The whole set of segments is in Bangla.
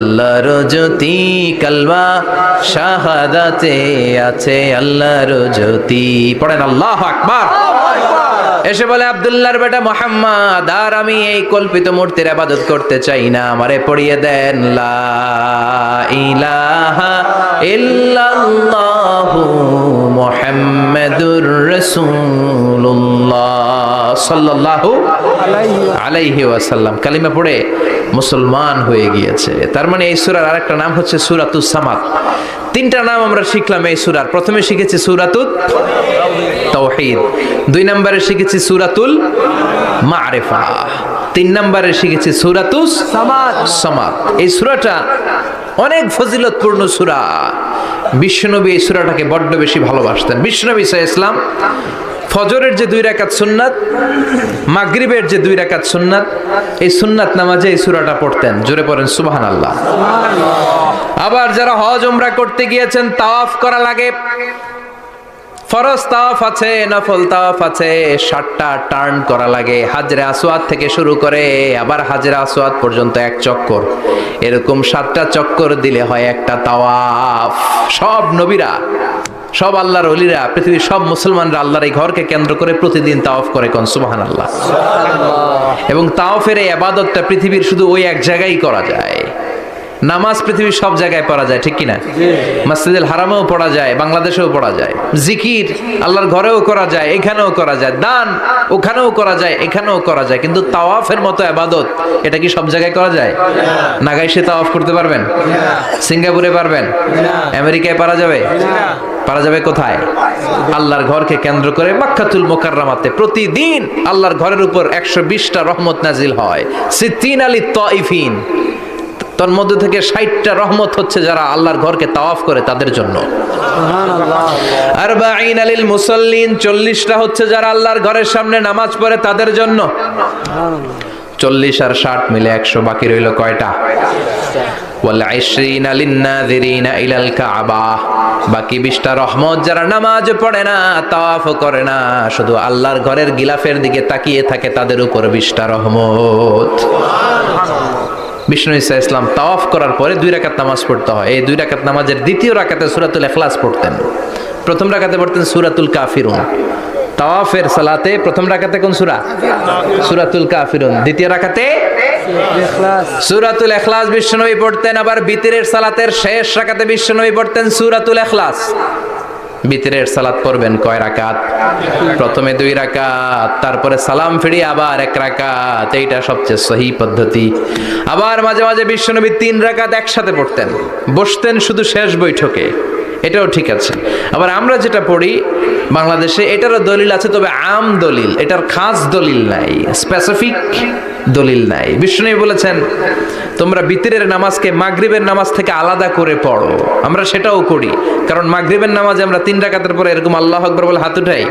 আল্লাহর জ্যোতি কালমা শাহাদাতে আছে, আল্লাহর জ্যোতি। পড়েন আল্লাহু আকবার। এসে বলে আব্দুল্লাহর বেটা মুহাম্মদ, আর আমি এই কল্পিত মূর্তির ইবাদত করতে চাই না, আমারে পড়িয়ে দেন লা ইলাহা ইল্লাল্লাহু মুহাম্মাদুর রাসূলুল্লাহ সাল্লাল্লাহু আলাইহি ওয়াসাল্লাম। কালিমা পড়ে মুসলমান হয়ে গিয়েছে। তার মানে এই সূরার আরেকটা নাম হচ্ছে সূরাতুস সামাদ। তিনটা নাম আমরা শিখলাম এই সূরার। প্রথমে শিখেছি সূরাতুত তাওহীদ, দুই নম্বরে শিখেছি সূরাতুল মারিফা, তিন নম্বরে শিখেছি সূরাতুস সামাদ। এই সূরাটা অনেক ফজিলতপূর্ণ সূরা। বিশ্বনবী এই সূরাটাকে বড্ড বেশি ভালোবাসতেন। বিশ্বনবী সাল্লাল্লাহু আলাইহি ওয়াসাল্লাম ফজরের যে 2 রাকাত সুন্নাত, মাগরিবের যে 2 রাকাত সুন্নাত, এই সুন্নাত নামাজে এই সূরাটা পড়তেন। জোরে পড়েন সুবহানাল্লাহ। আবার যারা হজ উমরা করতে গিয়েছেন, তাওয়াফ করা লাগে, ফরজ তাওয়াফ আছে, নফল তাওয়াফ আছে, 7টা টার্ন করা লাগে। হাজরে আসওয়াদ থেকে শুরু করে আবার হাজরে আসওয়াদ পর্যন্ত 1 চক্কর, এরকম 7টা চক্কর দিলে হয় একটা তাওয়াফ। সব নবীরা, সব আল্লাহর ওলিরা, পৃথিবীর সব মুসলমানরা আল্লাহর এই ঘরকে কেন্দ্র করে প্রতিদিন তাওয়াফ করে। কোন সুবহানাল্লাহ। এবং তাওয়াফের এই ইবাদতটা পৃথিবীর শুধু ওই এক জায়গায় করা যায়। নামাজ পৃথিবীর সব জায়গায় পড়া যায়, ঠিক কিনা? মসজিদুল হারামেও পড়া যায়, বাংলাদেশেও পড়া যায়। জিকির আল্লাহর ঘরেও করা যায়, এখানেও করা যায়। দান ওখানেও করা যায়, এখানেও করা যায়। কিন্তু তাওয়াফের মতো ইবাদত, এটা কি সব জায়গায় করা যায়? নাগাইশে তাওয়াফ করতে পারবেন? সিঙ্গাপুরে পারবেন? আমেরিকায় পারা যাবে? পারা যাবে কোথায়? আল্লাহর ঘরকে কেন্দ্র করে মক্কাতুল মুকাররমাতে প্রতিদিন আল্লাহর ঘরের উপর 120টা রহমত নাজিল হয়। সিত্তিন আলী তাইফিন, তার মধ্যে থেকে 60টা রহমত হচ্ছে যারা আল্লাহর ঘরকে তাওয়াফ করে তাদের জন্য। সুবহানাল্লাহ। আরবাঈন আলিল মুসাল্লিন, 40টা হচ্ছে যারা আল্লাহর ঘরের সামনে নামাজ পড়ে তাদের জন্য। সুবহানাল্লাহ। 40 আর 60 মিলে 100, বাকি রইল কয়টা? ওয়াল 20 লিন্নাযিরিনা ইলাল কাবা, বাকি 20টা রহমত যারা নামাজ পড়ে না, তাওয়াফ করে না, শুধু আল্লাহর ঘরের গিলাফের দিকে তাকিয়ে থাকে, তাদের উপর 20টা রহমত। বিষ্ণু ঈসা ইসলাম তাওয়াফ করার পরে 2 রাকাত নামাজ পড়তে হয়। এই 2 রাকাত নামাজের দ্বিতীয় রাকাতে সূরাতুল ইখলাস পড়তেন, প্রথম রাকাতে পড়তেন সূরাতুল কাফিরুন। তাওয়াফের সালাতে প্রথম রাকাতে কোন সূরা? সূরাতুল কাফিরুন। দ্বিতীয় রাকাতে সূরাতুল ইখলাস বিশ্বনবী পড়তেন। আবার বিতরের সালাতের শেষ রাকাতে বিশ্বনবী পড়তেন সূরাতুল ইখলাস। বিতরের সালাত পড়বেন কয় রাকাত? প্রথমে 2 রাকাত, তারপরে সালাম ফিরিয়ে আবার 1 রাকাত। এইটা সবচেয়ে সহি পদ্ধতি। আবার মাঝে মাঝে বিশ্বনবী 3 রাকাত একসাথে পড়তেন, বসতেন শুধু শেষ বৈঠকে, এটাও ঠিক আছে। আবার আমরা যেটা পড়ি বাংলাদেশে, এটারও দলিল আছে, তবে আম দলিল, এটার খাস দলিল নাই, স্পেসিফিক দলিল নাই। বিষ্ণু বলেছেন তোমরা বিতরের নামাজকে মাগরিবের নামাজ থেকে আলাদা করে পড়ো। আমরা সেটাও করি, কারণ মাগরিবের নামাজে আমরা 3 রাকাতের পরে এরকম আল্লাহু আকবার বলে হাত উঠাই,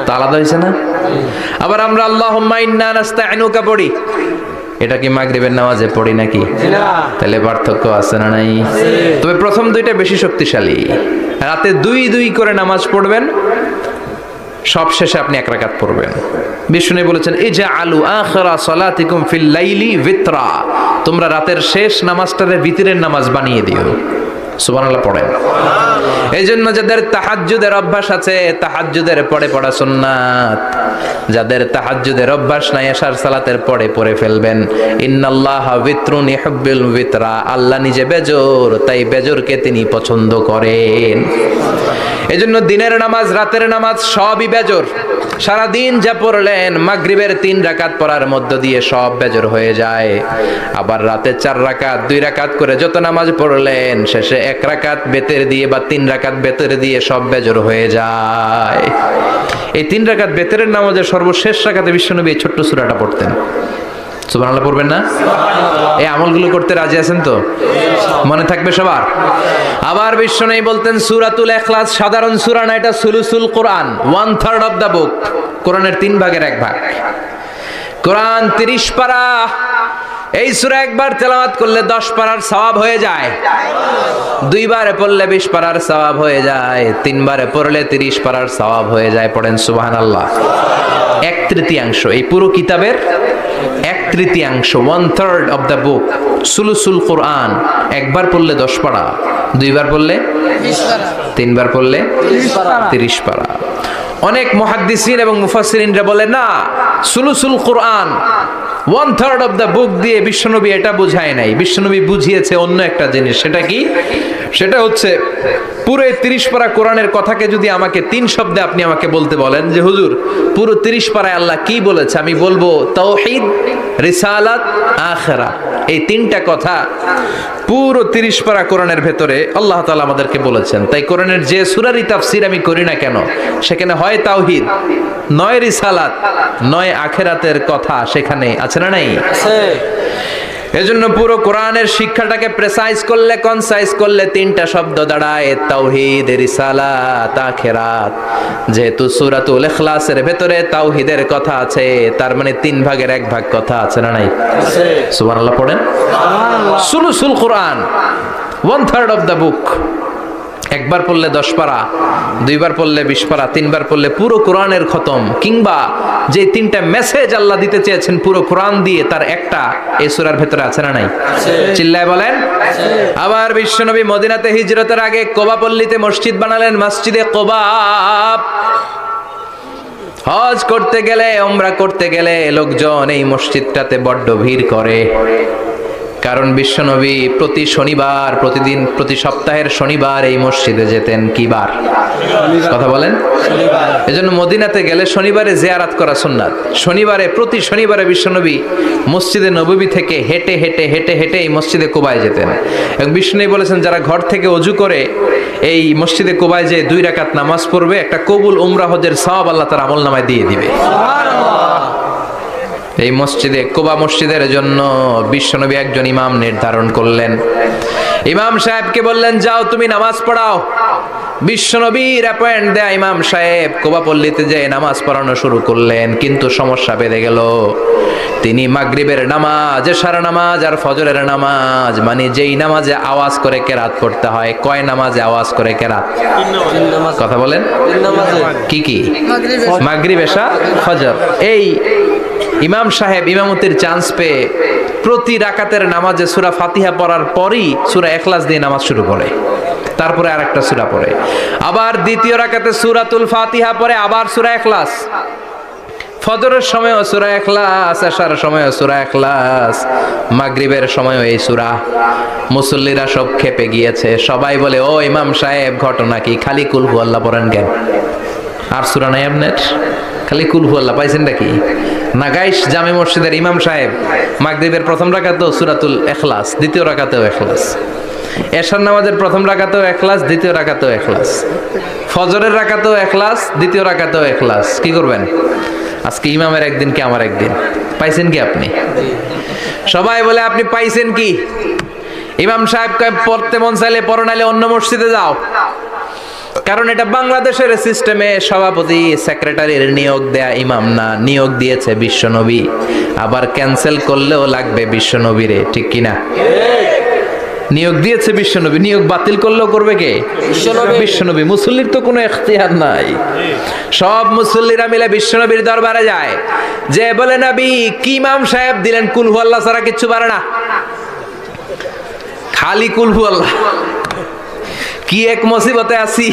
তা আলাদা হয়েছে না? আবার আমরা আল্লাহুম্মা ইন্না নাস্তাইনুকা পড়ি, এটা কি মাগরিবের নামাজে পড়ি নাকি? তাহলে পার্থক্য আছে না নাই? তবে প্রথম 2টা বেশি শক্তিশালী। রাতে 2 করে নামাজ পড়বেন, সব শেষে আপনি 1 রাকাত পড়বেন। বিষ্ণু বলেছেন ইজআলু আখিরা সালাতিকুম ফিল লাইলি বিতরা, তোমরা রাতের শেষ নামাজটারে বিতরের নামাজ বানিয়ে দিও। সুবহানাল্লাহ পড়েন। এই জন্য যাদের তাহাজ্জুদের অভ্যাস আছে, তাহাজ্জুদের পড়া সুন্নাত। যাদের তাহাজ্জুদের অভ্যাস নাই, এশার সালাতের পড়ে ফেলবেন। ইন্নাল্লাহা বিতরুন ইউহিব্বুল বিতরা, আল্লাহ নিজে বেজোর, তাই বেজোরকে তিনি পছন্দ করেন। এজন্য দিনের নামাজ, রাতের নামাজ সবই বেজোর। সারা দিন যা পড়লেন, মাগরিবের 3 রাকাত পড়ার মধ্য দিয়ে সব বেজোর হয়ে যায়। আবার রাতে 4 রাকাত, 2 রাকাত করে যত নামাজ পড়লেন, শেষে 1 রাকাত বেতের দিয়ে বা 3 রাকাত বেতের দিয়ে সব বেজোর হয়ে যায়। এই 3 রাকাত বেতের নামাজের সর্বশেষ রাকাতে বিশ্বনবী এই ছোট্ট সূরাটা পড়তেন। সুবহানাল্লাহ পড়বেন না? এই আমলগুলো করতে রাজি আছেন তো? মনে থাকবে সবার? আবার বিশ্বনবী বলতেন সূরাতুল ইখলাস সাধারণ সূরা না, এটা সুলুসুল কোরআন, 1/3 অফ দা বুক। কোরআনের 3 ভাগের 1 ভাগ। কোরআন 30 পারা। এই সূরা একবার তেলাওয়াত করলে 10 পারার সওয়াব হয়ে যায়। 2 বারে পড়লে 20 পারার সওয়াব হয়ে যায়। 3 বারে পড়লে 30 পারার সওয়াব হয়ে যায়। পড়েন সুবহানাল্লাহ। 1/3 এই পুরো কিতাবের 1/3, 1/3 অফ দ্য বুক সুলুসুল কোরআন একবার পড়লে 10 পারা, দুইবার পড়লে 20 পারা, তিনবার পড়লে 30 পারা। 30 পারা। অনেক মুহাদ্দিসিন এবং মুফাসসিরিনরা বলে না, সুলুসুল কোরআন 1/3 অফ দ্য বুক দিয়ে বিশ্বনবী এটা বুঝায় নাই। বিশ্বনবী বুঝিয়েছে অন্য একটা জিনিস। সেটা কি? সেটা হচ্ছে পুরো 30 পারা কোরআনের কথাকে যদি আমাকে 3 শব্দে আপনি আমাকে বলতে বলেন যে হুজুর পুরো 30 পারায় আল্লাহ কি বলেছে, আমি বলবো তাওহীদ, রিসালাত, আখিরাত। এই 3টা কথা পুরো 30 পারা কোরআনের ভেতরে আল্লাহ তাআলা আমাদেরকে বলেছেন। তাই কোরআনের যে সূরারই তাফসীর আমি করি না কেন, সেখানে হয় তাওহীদ, নয় রিসালাত, নয় আখিরাতের কথা সেখানে আছে না নাই? এজন্য পুরো কোরআনের শিক্ষাটাকে প্রেসাইজ করলে, কনসাইজ করলে 3টা শব্দ দাঁড়ায়, তাওহীদ, রিসালাত, আখিরাত। যেহেতু সূরাতুল ইখলাসের ভেতরে তাওহীদের কথা আছে, তার মানে 3 ভাগের 1 ভাগ কথা আছে না নাই? সুবহানাল্লাহ পড়েন। সুলুসুল কোরআন 1/3 অফ দ্য বুক। একবার পড়লে 10 পারা, দুইবার পড়লে 20 পারা, তিনবার পড়লে পুরো কোরআনের খতম। কিংবা যে 3টা মেসেজ আল্লাহ দিতে চেয়েছেন পুরো কোরআন দিয়ে, তার একটা এই সূরার ভেতরে আছে না নাই? চিল্লায় বলেন। আবার বিশ্বনবী মদিনাতে হিজরতের আগে কোবা পল্লীতে মসজিদ বানালেন, মসজিদে কোবা। হজ করতে গেলে, উমরা করতে গেলে লোকজন এই মসজিদটাতে বড্ড ভিড় করে। কারণ বিশ্বনবী প্রতি শনিবার, প্রতিদিন, প্রতি সপ্তাহের শনিবার এই মসজিদে যেতেন। কি বার? কথা বলেন। এজন্য মদিনাতে গেলে শনিবারে জিয়ারত করা সুন্নাত। শনিবারে, প্রতি শনিবারে বিশ্বনবী মসজিদে নববী থেকে হেঁটে হেঁটে হেঁটে হেঁটে এই মসজিদে কুবায় যেতেন। এবং বিশ্বনবী বলেছেন যারা ঘর থেকে ওযু করে এই মসজিদে কুবায় যে 2 রাকাত নামাজ পড়বে, একটা কবুল উমরা হজের সওয়াব আল্লাহ তার আমলনামায় দিয়ে দিবে। এই মসজিদে, কুবা মসজিদের জন্য বিশ্বনবী একজন ইমাম নির্ধারণ করলেন। ইমাম সাহেবকে বললেন যাও তুমি নামাজ পড়াও। বিশ্বনবীর অ্যাপয়েন্ট দেয়া ইমাম সাহেব কুবা পল্লীতে যে নামাজ পড়ানো শুরু করলেন। কিন্তু সমস্যা বেড়ে গেল। তিনি মাগরিবের নামাজ, এশার নামাজ আর ফজরের নামাজ, মানে যেই নামাজে আওয়াজ করে কেরাত পড়তে হয়, কয় নামাজে আওয়াজ করে কেরাত? কথা বলেন। কি কি? মাগরিব, এশা, ফজর। এই ইমাম সাহেব ইমামতির চান্স পেয়ে প্রতি রাকাতের নামাজে সূরা ফাতিহা পড়ার পরই সূরা ইখলাস দিয়ে নামাজ শুরু করে, তারপরে আরেকটা সূরা পড়ে। আবার দ্বিতীয় রাকাতে সূরাতুল ফাতিহা পড়ে, আবার সূরা ইখলাস। ফজরের সময়ও সূরা ইখলাস, এশার সময়ও সূরা ইখলাস, মাগরিবের সময়ও এই সূরা। মুসল্লিরা সব খেপে গিয়েছে। সবাই বলে ও ইমাম সাহেব ঘটনা কি? খালি কুল হু আল্লাহ পড়েন কেন? আর সূরা নাই আপনার? খালি কুল হু আল্লাহ পাইছেন নাকি? নাগাইশ জামে মসজিদের ইমাম সাহেব মাগরিবের প্রথম রাকাতেও সূরাতুল ইখলাস, দ্বিতীয় রাকাতেও ইখলাস। এশার নামাজের প্রথম রাকাতেও ইখলাস, দ্বিতীয় রাকাতেও ইখলাস। ফজরের রাকাতেও ইখলাস, দ্বিতীয় রাকাতেও ইখলাস। কি করবেন? আজকে ইমামের একদিন কি আমার একদিন। পাইছেন কি আপনি? সবাই বলে আপনি পাইছেন কি? ইমাম সাহেব কয় পড়তে মন চাইলে পড়ো, নাইলে অন্য মসজিদে যাও। কারণ এটা বাংলাদেশের সিস্টেমে সভাপতি সেক্রেটারির নিয়োগ দেয়া ইমাম না, নিয়োগ দিয়েছে বিশ্বনবী। আবার ক্যান্সেল করলেও লাগবে বিশ্বনবীরে, ঠিক কিনা? নিয়োগ দিয়েছে বিশ্বনবী, নিয়োগ বাতিল করলেও করবে কে? বিশ্বনবী। মুসল্লির তো কোনো এখতিয়ার নাই। সব মুসল্লিরা মিলে বিশ্বনবীর দরবারে যায়, যে বলে নবী কি ইমাম সাহেব দিলেন, কুল হু আল্লাহ ছাড়া কিচ্ছু পারে না, খালি কুল হু আল্লাহ। কি এক মুসিবতে আছি।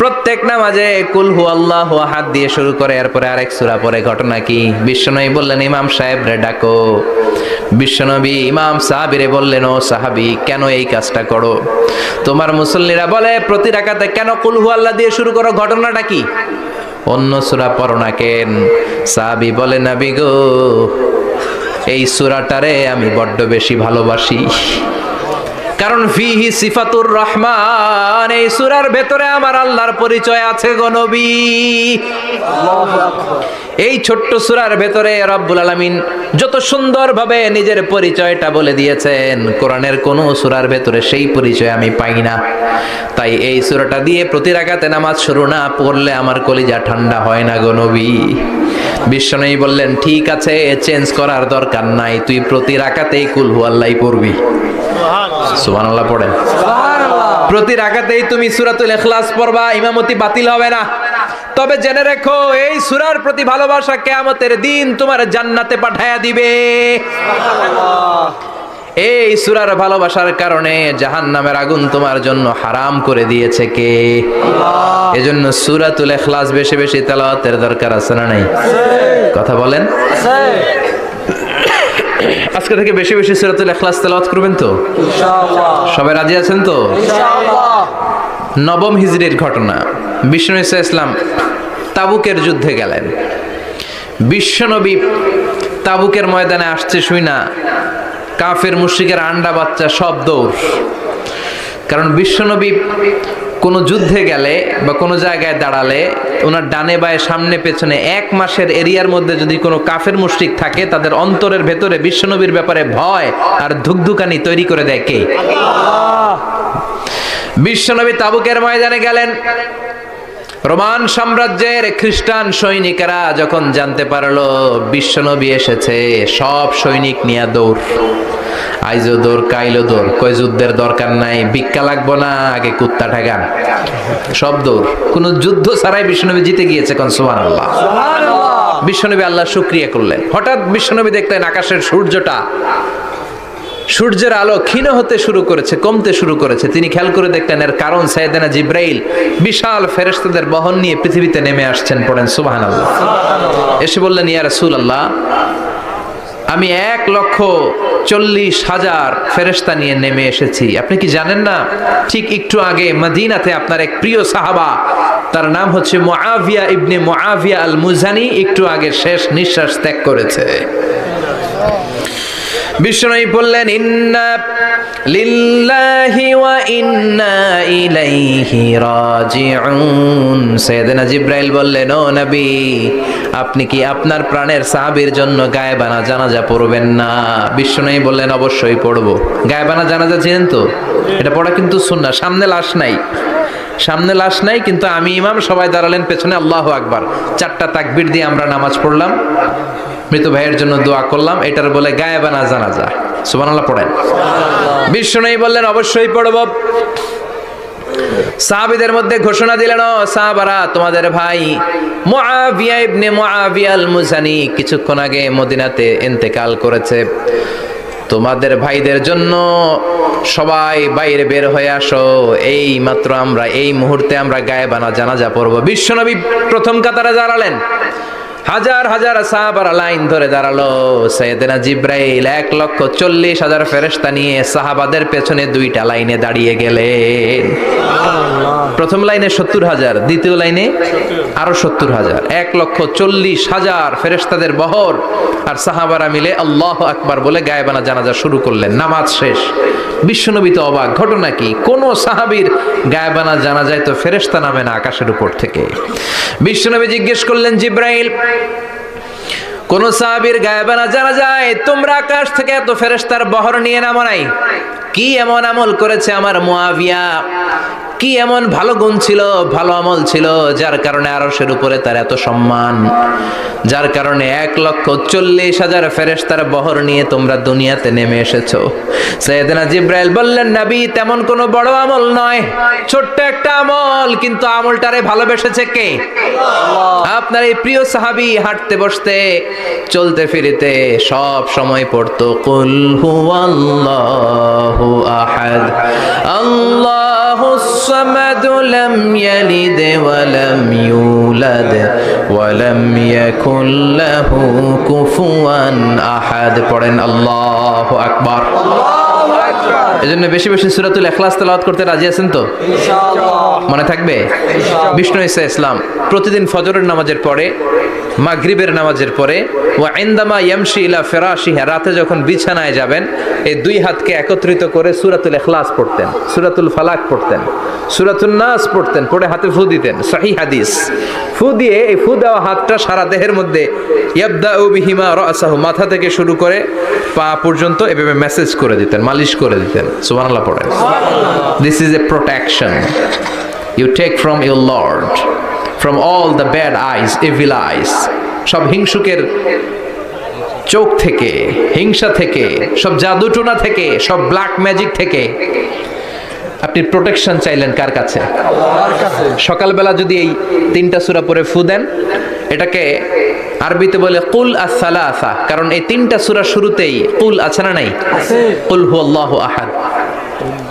প্রত্যেক নামাজে কুল হু আল্লাহু আহাদ দিয়ে শুরু করে, এরপরে আরেক সূরা পড়ে। ঘটনা কি? বিশ্বনবী বললেন ইমাম সাহেব রে ডাকো। বিশ্বনবী ইমাম সাহাবীরে বললেন ও সাহাবী কেন এই কাজটা করো? তোমার মুসল্লিরা বলে প্রতি রাকাতে কেন কুল হু আল্লাহ দিয়ে শুরু করো, ঘটনাটা কি? অন্য সূরা পড়ো না কেন? সাহাবী বলে নবী গো এই সূরাটারে আমি বড্ড বেশি ভালোবাসি। কারণ ফিহি সিফাতুর রহমান, এই সূরার ভেতরে আমার আল্লাহর পরিচয় আছে গো নবী। এই ছোট্ট সূরার ভেতরে রব্বুল আলামিন যত সুন্দরভাবে নিজের পরিচয়টা বলে দিয়েছেন, কোরআনের কোন সূরার ভেতরে সেই পরিচয় আমি পাই না। তাই এই সূরাটা দিয়ে প্রতি রাকাতে নামাজ শুরু না পড়লে আমার কলিজা ঠান্ডা হয় না গো নবী। বিশ্বনবী বললেন ঠিক আছে, চেঞ্জ করার দরকার নাই, তুই প্রতি রাকাতেই কুল হু আল্লাহই পড়বি। সুবহানাল্লাহ পড়েন। প্রতি রাকাতেই তুমি সূরাতুল ইখলাস পড়বা, ইমামতি বাতিল হবে না। তবে জেনে রেখো এই সূরার প্রতি ভালোবাসা কিয়ামতের দিন তোমার জান্নাতে পাঠায়া দিবে। এই সূরার ভালোবাসার কারণে জাহান্নামের আগুন তোমার জন্য হারাম করে দিয়েছে কে? আল্লাহ। এজন্য সূরাতুল ইখলাস বেশি বেশি তেলাওয়াতের দরকার আছে না নাই? কথা বলেন। আজকে থেকে বেশি বেশি সূরাতুল ইখলাস তেলাওয়াত করবেন তো ইনশাআল্লাহ। সবাই রাজি আছেন তো ইনশাআল্লাহ? নবম হিজরির ঘটনা। বিশ্বনবী সাল্লাল্লাহু আলাইহি ওয়াসাল্লাম তাবুকের যুদ্ধে গেলেন। বিশ্বনবী তাবুকের ময়দানে আসছে শুই না কাফের মুশরিকের আন্ডা বাচ্চা সব দৌড়। কারণ বিশ্বনবী কোন যুদ্ধে গেলে বা কোনো জায়গায় দাঁড়ালে ওনার ডানে বায়ে সামনে পেছনে 1 মাসের এরিয়ার মধ্যে যদি কোনো কাফের মুশরিক থাকে তাদের অন্তরের ভেতরে বিশ্বনবীর ব্যাপারে ভয় আর ধুকধুকানি তৈরি করে দেয় কে? আল্লাহ। বিশ্বনবী তাবুকের ময়দানে গেলেন। রোমান সাম্রাজ্যের খ্রিস্টান সৈনিকেরা যখন জানতে পারলো বিশ্বনবী এসেছে, সব সৈনিক নিয়ে দৌড়। আইজো দৌড়, কাইলো দৌড়, কই যুদ্ধের দরকার নাই, ভিক্ষা লাগবো না, আগে কুত্তা ঠেকান, সব দৌড়। কোন যুদ্ধ ছাড়াই বিশ্বনবী জিতে গিয়েছে। কোন সুবহানাল্লাহ। বিশ্বনবী আল্লাহর শুকরিয়া করলেন। হঠাৎ বিশ্বনবী দেখলেন আকাশের সূর্যের আলো ক্ষীণ হতে শুরু করেছে, কমতে শুরু করেছে। তিনি খেয়াল করে দেখলেন এর কারণ সাইয়েদনা জিবরাইল বিশাল ফেরেশতাদের বহন নিয়ে পৃথিবীতে নেমে আসছেন। পড়েন সুবহানাল্লাহ। এসে বললেন, ইয়া রাসূলুল্লাহ, আমি 1,40,000 ফেরেশতা নিয়ে নেমে এসেছি। আপনি কি জানেন না ঠিক একটু আগে মদিনাতে আপনার এক প্রিয় সাহাবা, তার নাম হচ্ছে মুআবিয়া ইবনে মুআবিয়া আল মুজানি, একটু আগে শেষ নিঃশ্বাস ত্যাগ করেছে। বিশ্বনবী বললেন, ইন্না লিল্লাহি ওয়া ইন্না ইলাইহি রাজিউন। সাইয়েদনা জিবরাইল বললেন, ও নবী, আপনি কি আপনার প্রাণের সাহাবীর জন্য গায়েবানা জানাজা পড়বেন না? বিশ্বনবী বললেন, অবশ্যই পড়ব। গায়েবানা জানাজা চেনেন তো? এটা পড়া কিন্তু সুন্নাহ। সামনে লাশ নাই, কিন্তু আমি ইমাম, সবাই দাঁড়ালেন পেছনে, আল্লাহু আকবার, 4টা তাকবীর দিয়ে আমরা নামাজ পড়লাম, মৃত ভাইয়ের জন্য দোয়া করলাম। এটার বলে গায়েবানা জানাজা। সুবহানাল্লাহ পড়েন। বিশ্বনবী বললেন, অবশ্যই পড়ব। সাহাবীদের মধ্যে ঘোষণা দিলেন, ও সাহাবারা, তোমাদের ভাই মুআবিয়া ইবনে মুআবিয়া আল মুজানি কিছুক্ষণ আগে মদিনাতে ইন্তেকাল করেছে। তোমাদের ভাইদের জন্য সবাই বাইরে বের হয়ে আসো, এই মাত্র আমরা এই মুহূর্তে আমরা গায়েবানা জানাজা পড়ব। বিশ্বনবী প্রথম কাতারে দাঁড়ালেন। হাজার হাজার সাহাবারা লাইন ধরে দাঁড়ালো। সাইয়েদনা জিবরাইল 1,40,000 ফেরেশতা নিয়ে সাহাবাদের পেছনে 2টা লাইনে দাঁড়িয়ে গেলেন। প্রথম লাইনে 70,000, দ্বিতীয় লাইনে আরো 70,000, 1,40,000 ফেরেশতাদের বহর। আর সাহাবারা মিলে আল্লাহু আকবার বলে গায়েবানা জানাজা শুরু করলেন। নামাজ শেষ। বিশ্বনবী তো অবাক, ঘটনা কি? কোন সাহাবীর গায়েবানা জানাজায় তো ফেরেশতা নামে না আকাশের উপর থেকে। বিশ্বনবী জিজ্ঞেস করলেন, জিবরাইল, কোন সাহাবীর গায়েবানা জানাজায় তোমরা আকাশ থেকে এত ফেরেশতার বহর নিয়ে নামো নাই? কি এমন আমল করেছে আমার মুআবিয়া? কি এমন ভালো গুণ ছিল, ভালো আমল ছিল, যার কারণে আরশের উপরে তার এত সম্মান, যার কারণে 1,40,000 ফেরেশতার বহর নিয়ে তোমরা দুনিয়াতে নেমে এসেছো? সাইয়েদনা জিবরাইল বললেন, নবী, তেমন কোনো বড় আমল নয়, ছোট্ট একটা আমল, কিন্তু আমলটারে ভালোবেসেছে কে? আল্লাহ। আপনার এই প্রিয় সাহাবী হাঁটতে বসতে চলতে ফিরিতে সব সময় পড়তো, কুল হুয়াল্লাহু আহাদ, আল্লাহুস সামাদ, লাম ইয়ালিদ ওয়া লাম ইউলাদ ওয়া লাম ইয়াকুল লাহু কুফুয়ান আহাদ। পড়েন আল্লাহু আকবার। এজন্য বেশি বেশি সূরাতুল ইখলাস তেলাওয়াত করতে রাজি আছেন তো ইনশাআল্লাহ? মনে থাকবে ইনশাআল্লাহ। বিষ্ণু ঈসা ইসলাম প্রতিদিন ফজরের নামাজের পরে, মাগরিবের নামাজের পরে, ওয়া ইনদামা ইয়ামশি ইলা ফিরাশিহি, রাতে যখন বিছানায় যাবেন, এই 2 হাতকে একত্রিত করে সূরাতুল ইখলাস পড়তেন, সূরাতুল ফালাক পড়তেন, সূরাতুন নাস পড়তেন, পড়ে হাতে ফু দিতেন। সহিহ হাদিস। ফু দিয়ে এই ফু দেওয়া হাতটা সারা দেহের মধ্যে ইয়াবদাউ বিহিমা রাসাহু, মাথা থেকে শুরু করে পা পর্যন্ত এভাবে মেসেজ করে দিতেন, মালিশ করে দিতেন। সুবহানাল্লাহ পড়েন। This is a protection you take from your lord, from all the bad eyes, evil eyes, সব হিংসুকের চোখ থেকে, হিংসা থেকে, সব জাদুটোনা থেকে, সব ব্ল্যাক ম্যাজিক থেকে আপনি প্রোটেকশন চাইলেন কার কাছে? আল্লাহর কাছে। সকালবেলা যদি এই 3টা সূরা পড়ে ফু দেন, এটাকে আরবিতে বলে কুল আস-সালাসা, কারণ এই তিনটা সূরার শুরুতেই কুল আছে না নাই? কুল হুয়াল্লাহু আহাদ,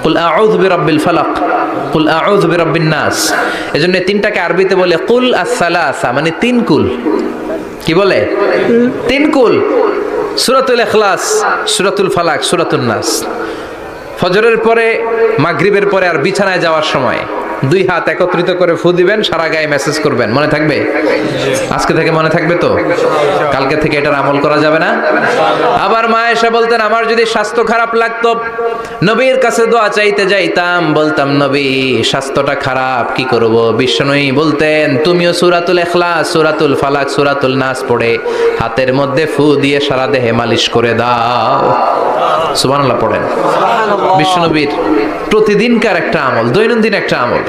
কুল আউযু বিরাব্বিল ফালাক, কুল আউযু বিরাব্বিন নাস। এজন্য তিনটাকে আরবিতে বলে কুল আস-সালাসা, মানে তিন কুল। কি বলে? তিন কুল। সূরাতুল ইখলাস, সূরাতুল ফালাক, সূরাতুন নাস। ফজরের পরে, মাগরিবের পরে আর বিছানায় যাওয়ার সময় দুই হাত একত্রিত করে ফু দিবেন, সারা গায়ে মেসেজ করবেন। মনে থাকবে? আজকে থেকে মনে থাকবে তো? কালকে থেকে এটার আমল করা যাবে না? আবার মা এসে বলতেন, আমার যদি স্বাস্থ্য খারাপ লাগতো, নবীর কাছে দোয়া চাইতে যাইতাম, বলতাম নবী স্বাস্থ্যটা খারাপ, কি করব? বিশ্বনবী বলতেন, তুমিও সূরাতুল ইখলাস, সূরাতুল ফালাক, সূরাতুল নাস পড়ে হাতের মধ্যে ফু দিয়ে সারা দেহে মালিশ করে দাও। সুবহানাল্লাহ পড়েন। বিশ্বনবীর প্রতিদিনকার একটা আমল, দৈনন্দিন একটা আমল।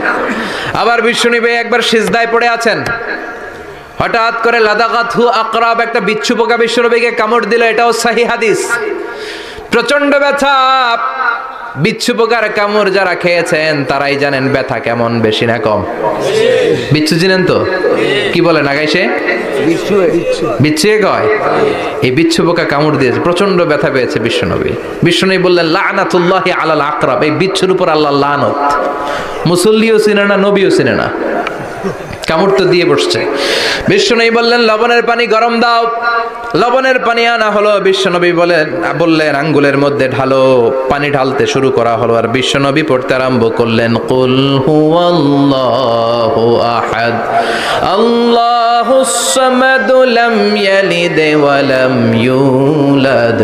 আবার বিশ্বনবী একবার সিজদায় পড়ে আছেন, হঠাৎ করে লাদাগাতহু আকরাব, একটা বিচ্ছু পোকা বিশ্বনবীকে কামড় দিল। এটাও সহিহ হাদিস। প্রচন্ড ব্যথা। বিচ্ছু পোকার কামড় যারা খেয়েছেন তারাই জানেন ব্যথা কেমন, বেশি না কম? বিচ্ছু চিনেন তো? কি বলেন আগাইছে? বিচ্ছু কয়। এই বিচ্ছু পোকা কামড় দিয়েছে, প্রচন্ড ব্যথা পেয়েছে বিশ্বনবী। বিশ্বনবী বললেন, লানাতুল্লাহি আলাল আকরাব, এই বিচ্ছুর উপর আল্লাহর লানত। মুসল্লিও চিনে না, নবীও চিনে না, কামড় তো দিয়ে বসছে। বিশ্বনবী বললেন, লবণের পানি গরম দাও। লবণের পানি আনা হলো। বিশ্বনবী বললেন আঙ্গুলের মধ্যে ঢালো। পানি ঢালতে শুরু করা হলো, আর বিশ্বনবী পড়তে আরম্ভ করলেন, কুল হুয়াল্লাহু আহাদ, আল্লাহুস সামাদ, লাম ইয়ালিদ ওয়া লাম ইউলাদ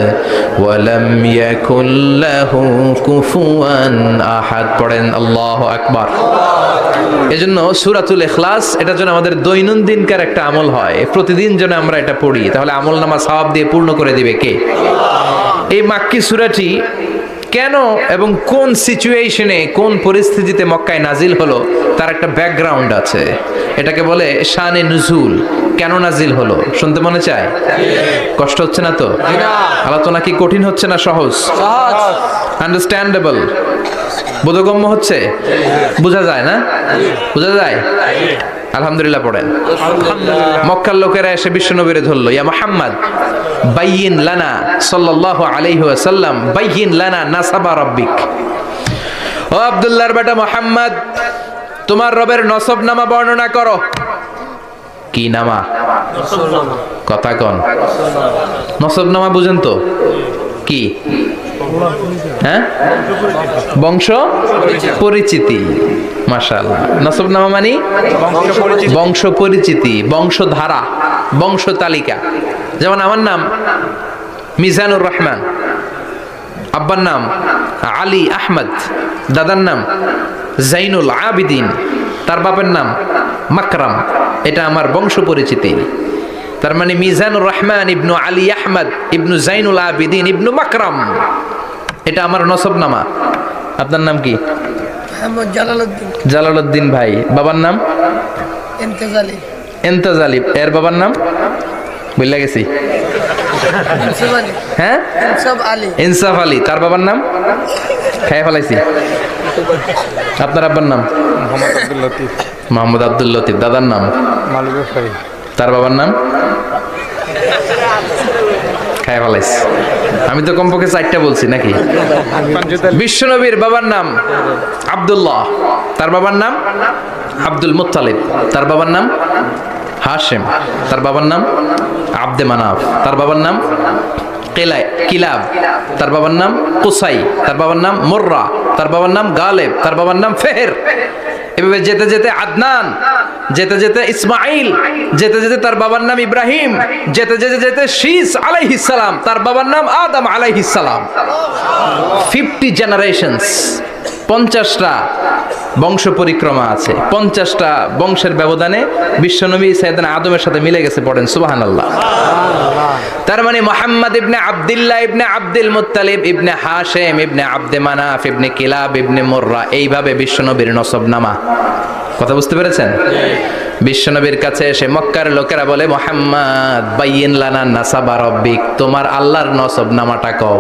ওয়া লাম ইয়াকুল লাহু কুফুয়ান আহাদ। পড়েন আল্লাহু আকবার। এজন্য সূরাতুল ইখলাস এটার জন্য আমাদের দৈনন্দিনকার একটা আমল হয়, প্রতিদিন যেন আমরা এটা পড়ি, তাহলে আমলনামা সওয়াব দিয়ে পূর্ণ করে দিবে কে? এই মাক্কি সূরাটি কেন এবং কোন সিচুয়েশনে, কোন পরিস্থিতিতে মক্কায় নাজিল হলো তার একটা ব্যাকগ্রাউন্ড আছে। এটাকে বলে শানে নুজুল। কেন নাজিল হলো শুনতে মনে চায়? কষ্ট হচ্ছে না তো? আলোচনা কি কঠিন হচ্ছে না সহজ? আন্ডারস্ট্যান্ডেবল, বোধগম্য হচ্ছে? বোঝা যায় না? বোঝা যায়? আলহামদুলিল্লাহ পড়েন। মক্কার লোকেরা এসে বিশ্বনবীরে ধরলো, ইয়া মুহাম্মদ বাইয়িন লানা সাল্লাল্লাহু আলাইহি ওয়াসাল্লাম, বাইয়িন লানা নাসাবা রাব্বিক। ও আব্দুল্লাহর বেটা মুহাম্মদ, তোমার রবের নসবনামা বর্ণনা করো। কি নামা? কথা কন। নসবনামা বুঝেন তো? কি? হ্যাঁ, বংশ পরিচিতি। মাশাআল্লাহ। নসবনামা মানে বংশ পরিচিতি, বংশধারা, বংশ তালিকা। যেমন আমার নাম মিজানুর রহমান, আব্বার নাম আলী আহমদ, দাদার নাম জাইনুল আবিদিন, তার বাপের নাম মাকরাম। এটা আমার বংশ পরিচিতি। তার মানে মিজানুর রহমান ইবনু আলী আহমদ ইবনু জাইনুল আবিদিন ইবনু মাকরাম, এটা আমার নসবনামা। আপনার নাম কি? জালালউদ্দিন ভাই। বাবার নাম ইন্তেজালি। এর বাবার নাম বললা গেছি। হ্যাঁ, ইনসাফ আলী। তার বাবার নাম খাই ফেলাইছি। আপনার আব্বার নাম? মোহাম্মদ আব্দুল লতিফ। দাদার নাম? তার বাবার নাম খাই ফেলাইছি। আমি তো কমপক্ষে 4টা বলছি নাকি? বিশ্বনবীর বাবার নাম আব্দুল্লাহ, তার বাবার নাম আব্দুল মুত্তালিব, তার বাবার নাম হাশিম, তার বাবার নাম আব্দে মানাফ, তার বাবার নাম কিলাব, তার বাবার নাম কুসাই, তার বাবার নাম মুররা, তার বাবার নাম গালেব, তার বাবার নাম ফেহের। এভাবে যেতে যেতে আদনান, যেতে যেতে ইসমাইল, যেতে যেতে তার বাবার নাম ইব্রাহিম, যেতে যেতে যেতে শীস আলাইহিস সালাম, তার বাবার নাম আদম আলাইহিস সালাম। 50 জেনারেশনস, 50টা বংশ পরিক্রমা আছে। 50টা বংশের ব্যবধানে বিশ্বনবী সাইয়েদনা আদমের সাথে মিলে গেছে। পড়েন সুবহানাল্লাহ। তার মানে মুহাম্মদ ইবনে আব্দুল্লাহ ইবনে আব্দুল মুত্তালিব ইবনে হাশিম ইবনে আব্দে মানাফ ইবনে কিলাব ইবনে মুররা, এইভাবে বিশ্বনবীর নসবনামা। কথা বুঝতে পেরেছেন? বিশ্বনবীর কাছে এসে মক্কার লোকেরা বলে, মুহাম্মদ বাইয়িন লানা নাসাবা রাব্বিক, তোমার আল্লাহর নসবনামাটা কও।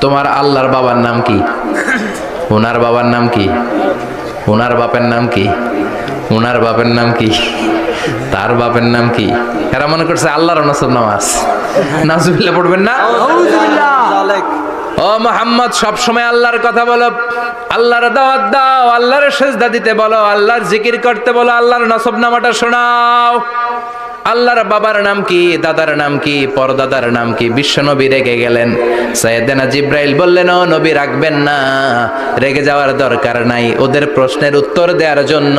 তোমার আল্লাহর বাবার নাম কি? ওনার বাবার নাম কি? ওনার বাপের নাম কি? ওনার বাপের নাম কি? তার বাপের নাম কি? এরা মনে করছে আল্লাহর নসব নামাজ, নাউজুবিল্লাহ পড়বেন না। ও মুহাম্মদ, সব সময় আল্লাহর কথা বলো, আল্লাহর দাওয়াত দাও, আল্লাহর সিজদা দিতে বলো, আল্লাহর জিকির করতে বলো, আল্লাহর নসব নামাটা শোনাও। আল্লাহর বাবার নাম কি, দাদার নাম কি, পরদাদার নাম কি? বিশ্বনবী রেগে গেলেন। সাইয়েদনা জিব্রাইল বললেন, ও নবী রাখবেন না, রেগে যাওয়ার দরকার নাই। ওদের প্রশ্নের উত্তর দেওয়ার জন্য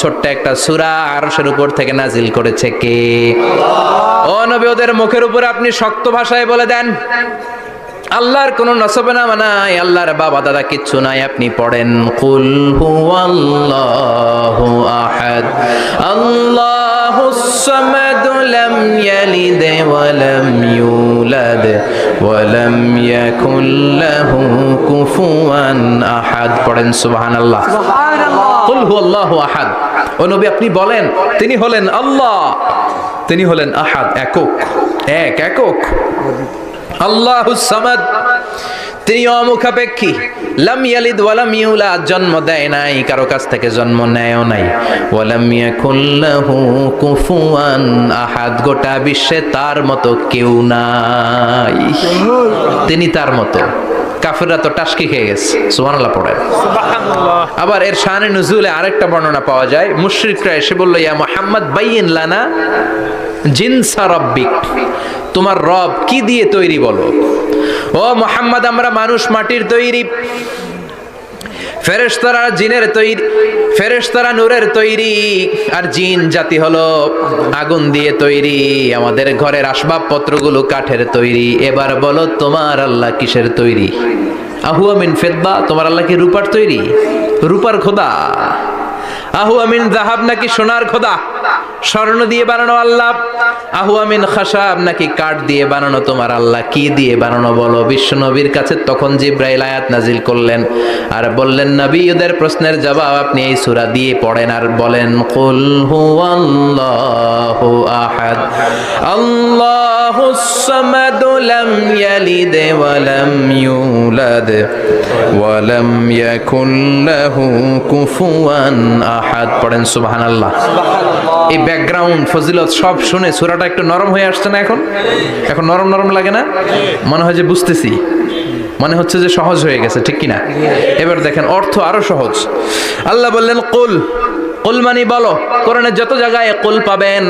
ছোট্ট একটা সূরা আরশের উপর থেকে নাজিল করেছে কে? ও নবী, ওদের মুখের উপরে আপনি শক্ত ভাষায় বলে দেন, আল্লাহর কোন নসবনামা নাই, আল্লাহর বাবা দাদা কিচ্ছু নাই। আপনি পড়েন, কুল হুয়াল্লাহু আহাদ আল্লাহুস সামাদ লাম ইয়ালিদ ওয়া লাম ইউলাদ ওয়া লাম ইয়াকুল লাহু কুফুয়ান আহাদ। পড়েন সুবহানাল্লাহ। কুল হুয়াল্লাহু আহাদ। ও নবী, আপনি বলেন, তিনি হলেন আল্লাহ, তিনি হলেন আহাদ, একক, একক। আল্লাহুস সামাদ, তিনি অমুখাপেক্ষী। লাম ইয়ালিদ ওয়া লাম ইউলাদ, জন্ম দেয় নাই, কারো কাছ থেকে জন্ম নেয়ও নাই। ওয়া লাম ইয়াকুল লাহু কুফুয়ান আহাদ, গোটা বিশ্বে তার মতো কেউ নাই, তিনি তার মতো। কাফেররা তো টাসকি খেয়ে গেছে, সুবহানাল্লাহ পড়ে। আবার এর শানে নুজুলে আরেকটা বর্ণনা পাওয়া যায়। মুশরিকরা এসে বলল, ইয়া মুহাম্মদ বাইয়িন লানা জিনসা রাব্বিক, তোমার রব কি দিয়ে তৈরি বলো। ও মুহাম্মদ, আমরা মানুষ মাটির তৈরি, ফেরেশতারা জিনের তৈরি, ফেরেশতারা নূরের তৈরি, আর জিন জাতি হলো আগুন দিয়ে তৈরি, আমাদের ঘরের আসবাবপত্রগুলো কাঠের তৈরি। এবার বলো, তোমার আল্লাহ কিসের তৈরি? আহুয়া মিন ফিদ্দা, তোমার আল্লাহ কি রূপার তৈরি? রূপার খোদা। আহুয়া মিন যাহাব, নাকি সোনার খোদা, স্বর্ণ দিয়ে বানানো আল্লাহ? আহুয়া মিন খাশাব, নাকি কাঠ দিয়ে বানানো তোমার আল্লাহ? কি দিয়ে বানানো বলো। বিশ্ব নবীর কাছে তখন জিব্রাইল আয়াত নাজিল করলেন আর বললেন, নবী, ওদের প্রশ্নের জবাব আপনি এই সূরা দিয়ে পড়েন আর বলেন, কুল হুয়াল্লাহু আহাদ আল্লাহুস সামাদ লাম ইয়ালিদ ওয়া লাম ইউলাদ ওয়া লাম ইয়াকুল লাহু কুফুয়ান আহাদ। পড়েন সুবহানাল্লাহ। এই ব্যাকগ্রাউন্ড ফজিলত সব শুনে সূরাটা একটু নরম হয়ে আসছে না? এখন নরম নরম লাগে না? মনে হয় যে বুঝতেছি, মনে হচ্ছে যে সহজ হয়ে গেছে, ঠিক কিনা? এবার দেখেন অর্থ আরো সহজ। আল্লাহ বললেন কুল, কুল মানে বলো। কোরআনের যত জায়গায় কুল পাবেন,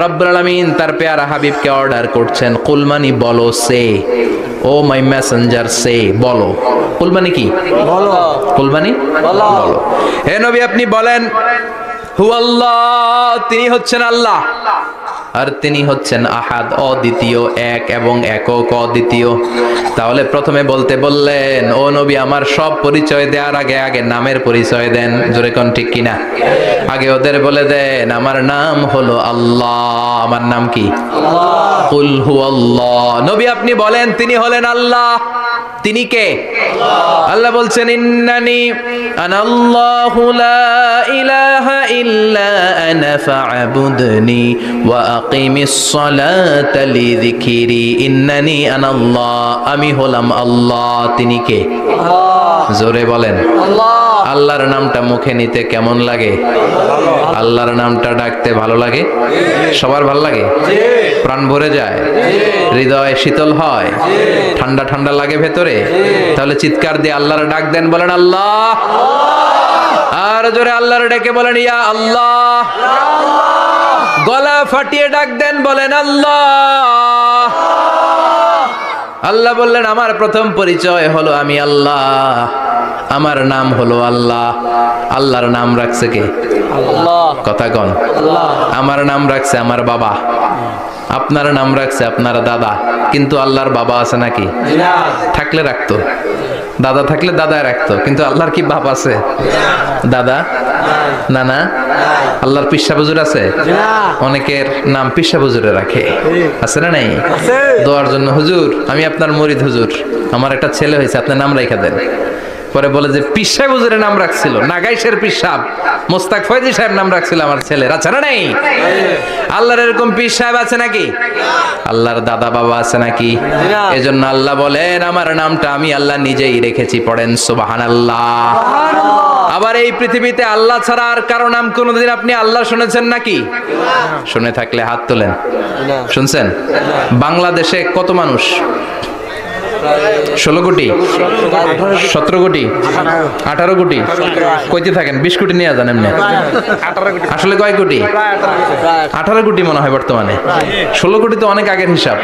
রব্বুল আলামিন তার পেয়ারা হাবিবকে অর্ডার করছেন, কুল মানে বলো, সে, ও মাই মেসেঞ্জার সে, বলো। কুল মানে কি? বলো। কুল মানে বলো। হে নবী, আপনি বলেন, হুয়াল্লাহ, তিনি হচ্ছেন আল্লাহ, আর তিনি হচ্ছেন আহাদ, অদ্বিতীয়, এক এবং একক, অদ্বিতীয়। তাহলে প্রথমে বলতে বললেন, ও নবী, আমার সব পরিচয় দেওয়ার আগে আগে নামের পরিচয় দেন। জোরে কোন ঠিক কিনা? আগে ওদের বলে দেন, আমার নাম হলো আল্লাহ। আমার নাম কি? আল্লাহ। কুল হুয়াল্লাহ। নবী, আপনি বলেন, তিনি হলেন আল্লাহ। তিনি কে? আল্লাহ বলছেন, ইন্নানি আনাল্লাহু লা ইলাহা ইল্লা আনা ফা'বুদনি ওয়া আকিমিস সালাতা লিযিকরি। ইন্নানি আনাল্লাহ, আমি হলাম আল্লাহ। তিনি কে? জোরে বলেন। আল্লাহর নামটা মুখে নিতে কেমন লাগে? আল্লাহর নামটা ডাকতে ভালো লাগে? সবার ভালো লাগে? প্রাণ ভরে যায়, হৃদয় শীতল হয়, ঠান্ডা ঠান্ডা লাগে ভেতরে। তাহলে চিৎকার দিয়ে আল্লাহর ডাক দেন, বলেন আল্লাহ। আর জোরে আল্লাহর ডেকে বলেন, ইয়া আল্লাহ। গলা ফাটিয়ে ডাক দেন, বলেন আল্লাহ। আল্লাহ বললেন, আমার প্রথম পরিচয় হলো আমি আল্লাহ, আমার নাম হলো আল্লাহ। আল্লাহর নাম রাখছে কে? আল্লাহ। কথা কন। আমার নাম রাখছে আমার বাবা, আপনার নাম রাখছে আপনার দাদা। কিন্তু আল্লাহর বাবা আছে নাকি? থাকলে রাখতো, দাদা থাকলে দাদায় রাখতো। কিন্তু আল্লাহর কি বাপ আছে? দাদা, নানা? আল্লাহর পিসা হুজুর আছে? অনেকের নাম পিসা হুজুরে রাখে, আছে না নাই? দোয়ার জন্য, হুজুর আমি আপনার মুরিদ, হুজুর আমার একটা ছেলে হয়েছে, আপনার নাম রাখা দেন। পরে বলে যে পীর সাহেব হুজুরের নাম রাখছিল, নাগাইশের পীর সাহেব মোস্তাক ফয়জি সাহেব নাম রাখছিল আমার ছেলের, আছে না নাই? আল্লাহর এরকম পীর সাহেব আছে নাকি? আল্লাহর দাদা বাবা আছে নাকি? এজন্য আল্লাহ বলেন, আমার নামটা আমি আল্লাহ নিজেই রেখেছি। পড়েন সুবহানাল্লাহ। আবার এই পৃথিবীতে আল্লাহ ছাড়া আর কারো নাম কোনোদিন আপনি আল্লাহ শুনেছেন নাকি? শুনে থাকলে হাত তোলেন। শুনছেন? বাংলাদেশে কত মানুষ? 16 কোটি, 17 কোটি, 18 কোটি। কইতে থাকেন, 20 কোটি নিয়ে যান এমনি। আসলে কয় কোটি? 18 কোটি মনে হয় বর্তমানে। 16 কোটি তো অনেক আগের হিসাব।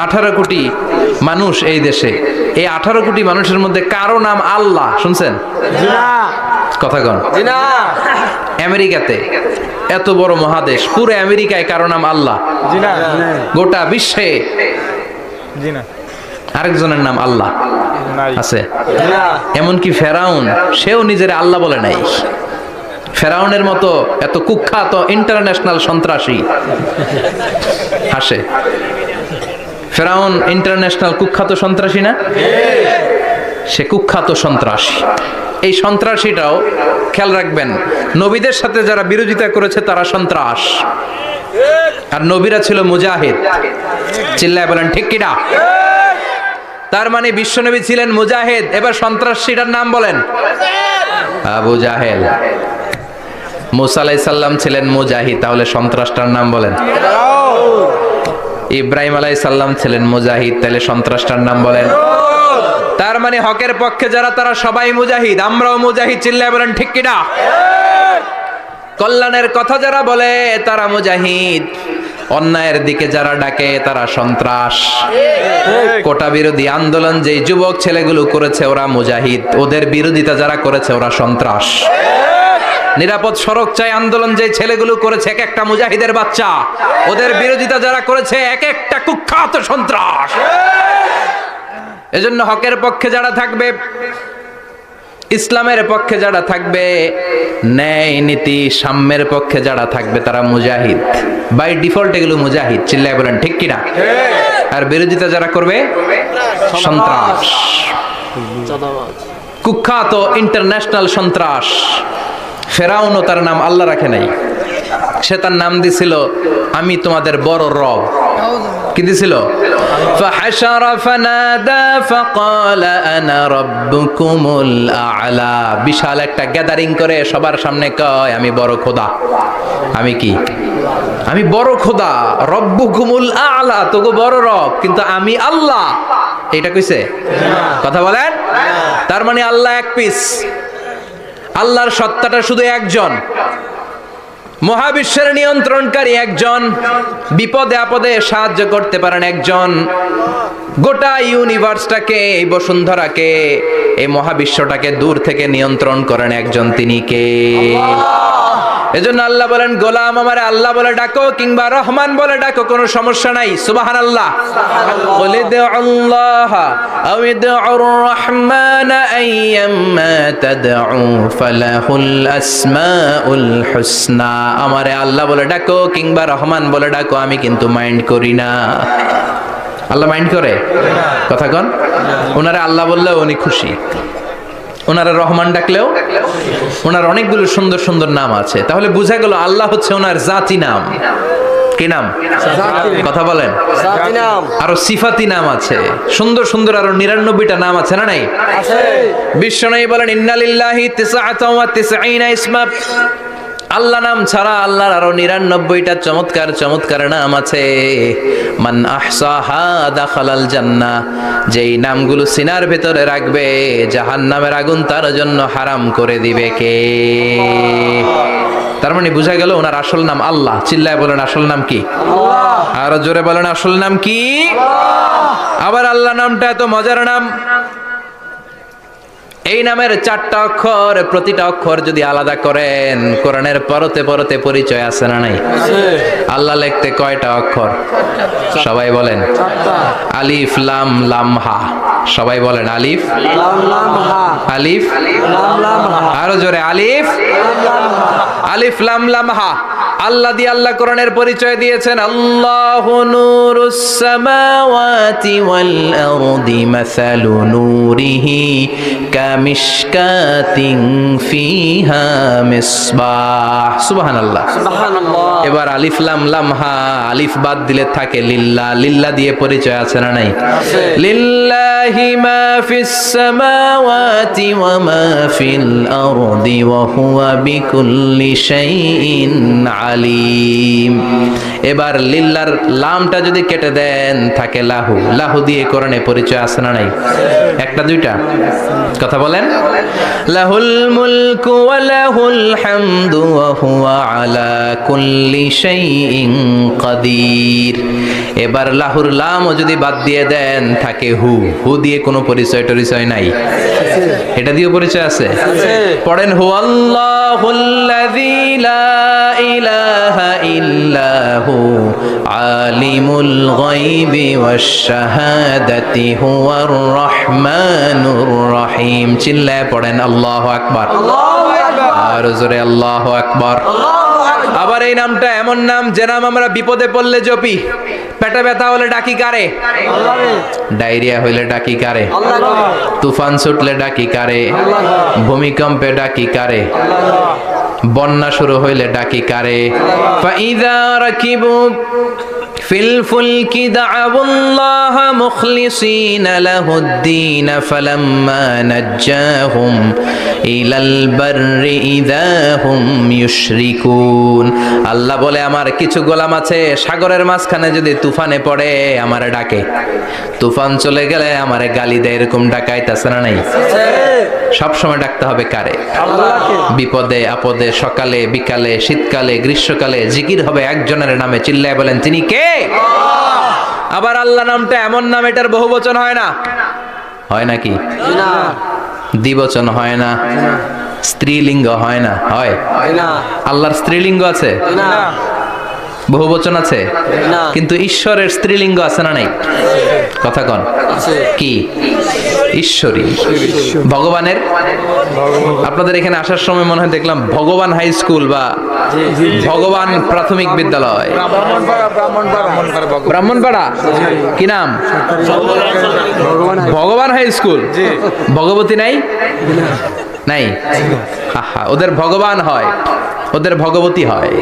18 কোটি মানুষ এই দেশে। এই 18 কোটি মানুষের মধ্যে কারো নাম আল্লাহ শুনছেন? কথা কন। আমেরিকাতে, এত বড় মহাদেশ, পুরো আমেরিকায় কারো নাম আল্লাহ? গোটা বিশ্বে আরেকজনের নাম আল্লাহ আছে? এমনকি ফেরাউন, সেও নিজের আল্লাহ বলে নাই। ফেরাউনের মতো এত কুখ্যাত ইন্টারন্যাশনাল সন্ত্রাসী আসে। ফেরাউন ইন্টারন্যাশনাল কুখ্যাত সন্ত্রাসী না? সে কুখ্যাত সন্ত্রাসী। এই সন্ত্রাসীটাও খেয়াল রাখবেন, নবীদের সাথে যারা বিরোধিতা করেছে তারা সন্ত্রাস, আর নবীরা ছিল মুজাহিদ। চিল্লায় বলেন ঠিক কিনা? তার মানে বিশ্বনবী ছিলেন মুজাহিদ। এবার সন্ত্রাসীটার নাম বলেন। আবু জাহেল। মুসা আলাইহিস সালাম ছিলেন মুজাহিদ, তাহলে সন্ত্রাসটার নাম বলেন। ইব্রাহিম আলাইহিস সালাম ছিলেন মুজাহিদ, তাহলে সন্ত্রাসটার নাম বলেন। তার মানে হকের পক্ষে যারা তারা সবাই মুজাহিদ, আমরাও মুজাহিদ। চিল্লায় বলেন ঠিক কিনা? কল্যাণের কথা যারা বলে তারা মুজাহিদ, অন্যায়ের দিকে যারা ডাকে তারা সন্ত্রাস। কোটা বিরোধী আন্দোলন যেই যুবক ছেলেগুলো করেছে ওরা মুজাহিদ, ওদের বিরোধিতা যারা করেছে ওরা সন্ত্রাস। নিরাপদ সড়ক চাই আন্দোলন যে ছেলেগুলো করেছে এক একটা মুজাহিদের বাচ্চা, ওদের বিরোধিতা যারা করেছে এক একটা কুখ্যাত সন্ত্রাস। এজন্য হকের পক্ষে যারা থাকবে, ইসলামের পক্ষে যারা থাকবে, ন্যায় নীতি সাম্যের পক্ষে যারা থাকবে তারা মুজাহিদ। বাই ডিফল্ট এগুলো মুজাহিদ। চিল্লায় বলেন ঠিক কিনা? আর বিরোধিতা যারা করবে সন্ত্রাস, কুখ্যাত ইন্টারন্যাশনাল সন্ত্রাস। ফেরাউনও তার নাম আল্লাহ রাখে নাই, সে তার নাম দিছিল আমি তোমাদের বড় রব। কি দিছিল? فحشر فنادى فقال انا ربكم الاعلى। বিশাল একটা গ্যাদারিং করে সবার সামনে কয় আমি বড় খোদা। আমি কি? আমি বড় খোদা। রব্বুকুমুল আ'লা, তোগো বড় রব, কিন্তু আমি আল্লাহ। এটা কইছে? কথা বলেন। তার মানে আল্লাহ এক পিস। আল্লাহর সত্তাটা শুধু একজন, মহাবিশ্বের নিয়ন্ত্রণকারী একজন, বিপদে আপদে সাহায্য করতে পারেন একজন, গোটা ইউনিভার্সটাকে, এই বসুন্ধরাকে, এই মহাবিশ্বটাকে দূর থেকে নিয়ন্ত্রণ করেন একজন। তিনি কে? এজন্য আল্লাহ বলেন গোলাম আমারে আল্লাহ বলে ডাকো কিংবা রহমান বলে ডাকো, কোনো সমস্যা নাই। সুবহানাল্লাহ। বলে দে আল্লাহ আও ইদউর রহমান আইয়াম্মা তাদউ ফালাহুল আসমাউল হুসনা। আমারে আল্লাহ বলে ডাকো কিংবা রহমান বলে ডাকো, আমি কিন্তু মাইন্ড করি না। আল্লাহ মাইন্ড করে? কথা কন। ওনারে আল্লাহ বললেও উনি খুশি, ওনারা রহমান ডাকলেও ওনার অনেকগুলো সুন্দর সুন্দর নাম আছে। তাহলে বোঝা গেল আল্লাহ হচ্ছে ওনার জাতি নাম। কি নাম? কথা বলেন। আরো সিফাতি নাম আছে, সুন্দর সুন্দর আরো 99টা নাম আছে না নাই? বিশ্বনবী বলেন ইন্নালিল্লাহি 99 ইসমা। আল্লাহ নাম ছাড়া আল্লাহর আরো 99টা চমৎকার চমৎকার নাম আছে। মান আহসাহা দাখালাল জান্নাহ। যেই নামগুলো সিনার ভেতরে রাখবে জাহান্নামের আগুন তার জন্য হারাম করে দিবে কে? তার মানে বোঝা গেল ওনার আসল নাম আল্লাহ। চিল্লায় বলেন আসল নাম কি? আল্লাহ। আরো জোরে বলেন আসল নাম কি? আল্লাহ। আবার আল্লাহ নামটা এত মজার নাম, এই নামের 4টা অক্ষর, প্রতিটা অক্ষর যদি আলাদা করেন কোরআনের পরতে পরতে পরিচয় আছে না নাই? আল্লাহ লিখতে কয়টা অক্ষর? সবাই বলেন। আলিফ লাম লাম হা। সবাই বলেন আলিফ লাম লাম হা। আলিফ লাম লাম হা। আরো জোরে আলিফ আলিফ লাম লাম হা। আল্লাহ দিয়ে আল্লাহ কোরআনের পরিচয় দিয়েছেন আল্লাহু নূরুস সামাওয়াতি ওয়াল আরদি মাসালু নূরিহি কামিশকাতিন ফিহা মিসবাহ। সুবহানাল্লাহ। সুবহানাল্লাহ। এবার আলিফ লাম লাম হা, আলিফ বাদ দিলে থাকে লিল্লাহ। লিল্লাহ দিয়ে পরিচয় আছে না নাই? লিল্লাহি মা ফিস সামাওয়াতি ওয়া মা ফিল আরদি ওয়া হুয়া বিকুল্লি শাইইন আলিম। এবার লিল্লার লামটা যদি কেটে দেন থাকে লাহু। লাহু দিয়ে কোরআনে পরিচয় আছে না নাই? একটা দুইটা কথা বলেন। লাহুল মুলকু ওয়া লাহুল হামদু ওয়া হুয়া আলা কুল্লি শাইইন কাদির। এবার লাহুর লামও যদি বাদ দিয়ে দেন থাকে হু। হু দিয়ে কোনো পরিচয় টরিচয় নাই, এটা দিয়ে পরিচয় আছে। পড়েন হুয়াল্লাহুল্লাযী লা ইলাহা ইল্লা হু আলিমুল গায়বি ওয়াশ শাহাদাতি হুয়ার রহমানুর রহিম। চিল্লায় পড়েন আল্লাহু আকবার। আর জোরে আল্লাহু আকবার। আবার এই নামটা এমন নাম যে নাম আমরা বিপদে পড়লে জপি। পেটে ব্যথা হলে ডাকি কারে? ডায়রিয়া হইলে ডাকি কারে? তুফান ছুটলে ডাকি কারে? ভূমিকম্পে ডাকি কারে? বন্যা শুরু হইলে ডাকি কারে? ফাইযা রাকিবু ফিল ফুলকি দা'উল্লাহ মুখলিসিনা লাহুদ্দীন ফালাম্মা নাজ্জাহুম ইলাল বাররি ইযা হুম ইউশরিকুন। আল্লাহ বলে আমার কিছু গোলাম আছে সাগরের মাঝখানে যদি তুফানে পড়ে আমারে ডাকে, তুফান চলে গেলে আমারে গালি দেয়। এরকম ডাকাইতাছে না নাই? সব সময় ডাকতে হবে কারে? আল্লাহকে। বিপদে আপদে, সকালে বিকালে, শীতকালে গ্রীষ্মকালে জিকির হবে একজনের নামে। চিল্লায় বলেন তিনি কে? আবার আল্লাহ নামটা এমন নাম এটার বহুবচন হয় না। হয় নাকি? না। দ্বিবচন হয় না, স্ত্রীলিঙ্গ হয় না। হয়? আল্লাহর স্ত্রীলিঙ্গ আছে না? বহুবচন আছে না। কিন্তু ঈশ্বরের স্ত্রীলিঙ্গ আছে না নাই? কথা কন কি? ঈশ্বরী। ভগবানের, আপনাদের এখানে আসার সময় মনে হয় দেখলাম ভগবান হাই স্কুল বা ভগবান প্রাথমিক বিদ্যালয়, ব্রাহ্মণপাড়া। কি নাম? ভগবান হাই স্কুল। ভগবতী নাই? নাই। আহা, ওদের ভগবান হয়, ওদের ভগবতী হয়,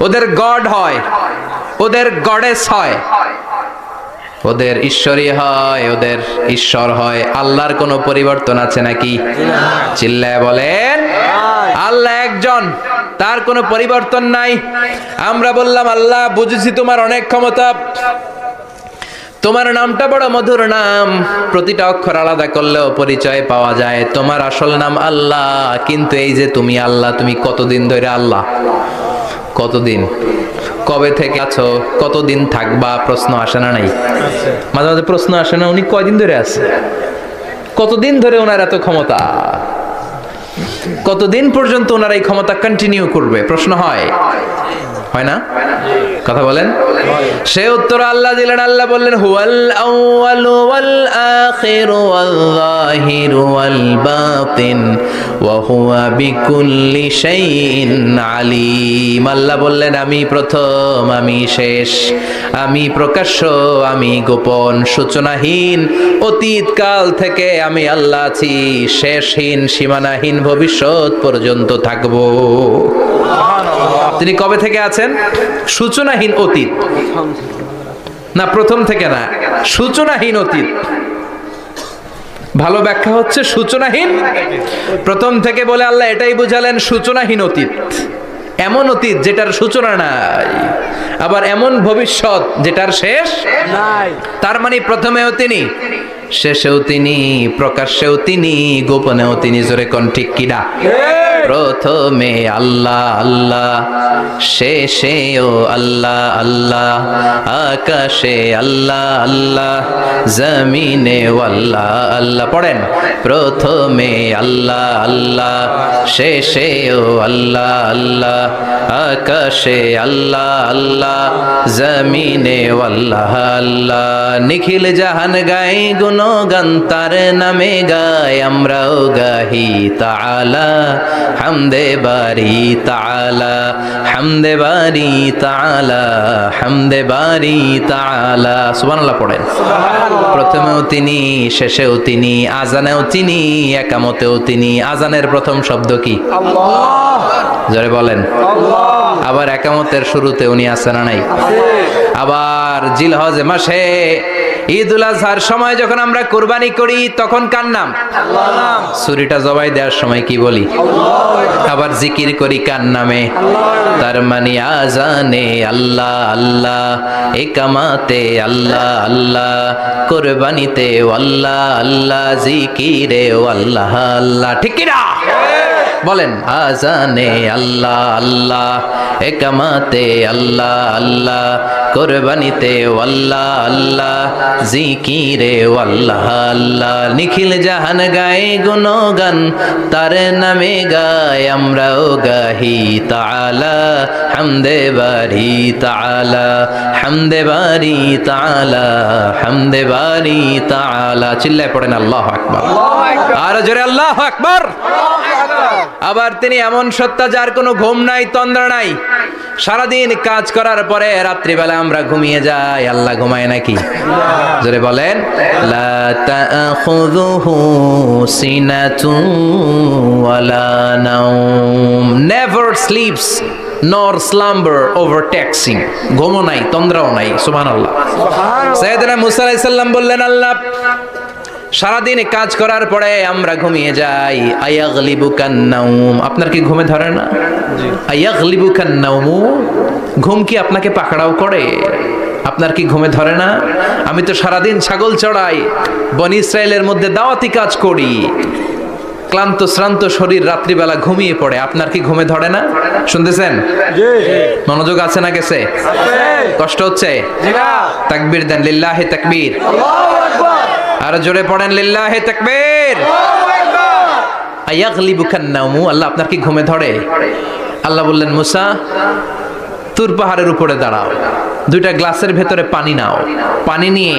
ওদের গড হয়, ওদের গডেস হয়, ওদের ঈশ্বরী হয়, ওদের ঈশ্বর হয়। আল্লাহর কোনো পরিবর্তন আছে নাকি? চিল্লায় বলেন আল্লাহ একজন, তার কোনো পরিবর্তন নাই। আমরা বললাম আল্লাহ বুঝেছি তোমার অনেক ক্ষমতা, তোমার নামটা বড় মধুর নাম, প্রতিটা অক্ষর আলাদা করলেও পরিচয় পাওয়া যায়। তোমার আসল নাম আল্লাহ, কিন্তু এই যে তুমি আল্লাহ, তুমি কতদিন ধরে আল্লাহ? কতদিন? কবে থেকে আছো? কতদিন থাকবা? প্রশ্ন আসে না নাই? মাঝে মাঝে প্রশ্ন আসে না, উনি কয়দিন ধরে আছে? কতদিন ধরে ওনার এত ক্ষমতা? কতদিন পর্যন্ত ওনার এই ক্ষমতা কন্টিনিউ করবে? প্রশ্ন হয়, হয় না? কথা বলেন। সে উত্তর আল্লাহ দিলেন। আল্লাহ বললেন হুয়াল আউয়ালু ওয়াল আখিরু ওয়াল যাহিরু ওয়াল বাতিন ওয়া হুয়া বিকুল্লি শাইইন আলিম। আল্লাহ বললেন আমি প্রথম, আমি শেষ, আমি প্রকাশ্য, আমি গোপন, সূচনাহীন। অতীত কাল থেকে আমি আল্লাহ আছি, শেষহীন সীমানাহীন ভবিষ্যৎ পর্যন্ত থাকবো। তিনি কবে থেকে আছেন? সূচনাহীন অতীত না, প্রথম থেকে না, সূচনাহীন অতীত। ভালো ব্যাখ্যা হচ্ছে সূচনাহীন প্রথম থেকে বলে আল্লাহ এটাই বুঝালেন সূচনাহীন অতীত। এমন অতীত যেটার সূচনা নাই, আবার এমন ভবিষ্যৎ যেটার শেষ নাই। তার মানে প্রথমেও তিনি, শেষেও তিনি, প্রকাশ্যেও তিনি, গোপনেও তিনি। জোরে কোন ঠিক কিনা? প্রথমে আল্লাহ আল্লাহ, শেষেও আল্লাহ আল্লাহ, আকাশে আল্লাহ আল্লাহ, জমিনে আল্লাহ আল্লাহ। পড়েন প্রথমে আল্লাহ আল্লাহ, শেষেও আল্লাহ আল্লাহ, আকাশে আল্লাহ আল্লাহ, জমিনে আল্লাহ আল্লাহ। নিখিল জাহান গাই গুণগান তার নামে গায়, আমরাও গাহি তাআলা হামদে বারি তাআলা, হামদে বারি তাআলা, হামদে বারি তাআলা। সুবহানাল্লাহ পড়েন। প্রথমেও তিনি, শেষেও তিনি, আজানেও তিনি, একামতেও তিনি। আজানের প্রথম শব্দ কি? আল্লাহ। জোরে বলেন আল্লাহ। আবার একামতের শুরুতে উনি আছেন না নাই? আবার জিলহজ মাসে ঈদুল আজহার সময় যখন আমরা কুরবানি করি তখন কার নাম? আল্লাহর নাম। ছুরিটা জবাই দেওয়ার সময় কি বলি? আল্লাহ। আবার জিকির করি কার নামে? আল্লাহ। তার মানে আজানে আল্লাহ আল্লাহ, ইকামাতে আল্লাহ আল্লাহ, কুরবানিতে আল্লাহ আল্লাহ, জিকিরে আল্লাহ আল্লাহ। ঠিক কি না? বলেন আজানে আল্লাহ আল্লাহ, ইকামাতে আল্লাহ আল্লাহ, কুরবানিতে আল্লাহ আল্লাহ, জিকিরে আল্লাহ আল্লাহ। নিখিল জাহান গায়ে গুণগান, তার নামে গায় আমরাও গাহি তাআলা, হামদে বারি তাআলা, হামদে বারি তাআলা, হামদে বারি তাআলা। চিল্লায় পড়েন আল্লাহু আকবার। আর জোরে আল্লাহু আকবার। আবার তিনি এমন সত্তা যার কোনো ঘুম নাই, তন্দ্রা নাই। সারাদিন কাজ করার পরে রাত্রিবেলা আমরা ঘুমিয়ে যাই, আল্লাহ ঘুমায় নাকি? জোরে বলেন লা তাখুযুহু সিনাতুন ওয়ালা নাওম, never sleeps nor slumber overtakes him. ঘুমও নাই, তন্দ্রাও নাই। সুবহানাল্লাহ। সাইয়েদনা মুসা আলাইহিস সালাম বললেন, আল্লাহ সারাদিন কাজ করার পরে আমরা ঘুমিয়ে যাই, আয়াগলিবুকান নাওম, আপনার কি ঘুমে ধরে না? আয়াগলিবুকান নাওম, ঘুম কি আপনাকে পাকড়াও করে? আপনার কি ঘুমে ধরে না? আমি তো সারাদিন ছাগল চড়াই, বনি ইসরায়েলের মধ্যে দাওয়াতি কাজ করি, ক্লান্ত শ্রান্ত শরীর রাত্রিবেলা ঘুমিয়ে পড়ে, আপনার কি ঘুমে ধরে না? শুনতেছেন? মনোযোগ আছে না গেছে? কষ্ট হচ্ছে? তাকবীর দেন, লিল্লাহি তাকবীর। আর জোরে পড়েন লিল্লাহি তাকবীর। আয়াগলিবুকান নাওম, আল্লাহ আপনার কি ঘুমে ধরে? আল্লাহ বললেন, মুসা তুর পাহাড়ের উপরে দাঁড়াও, দুইটা গ্লাসের ভেতরে পানি নাও, পানি নিয়ে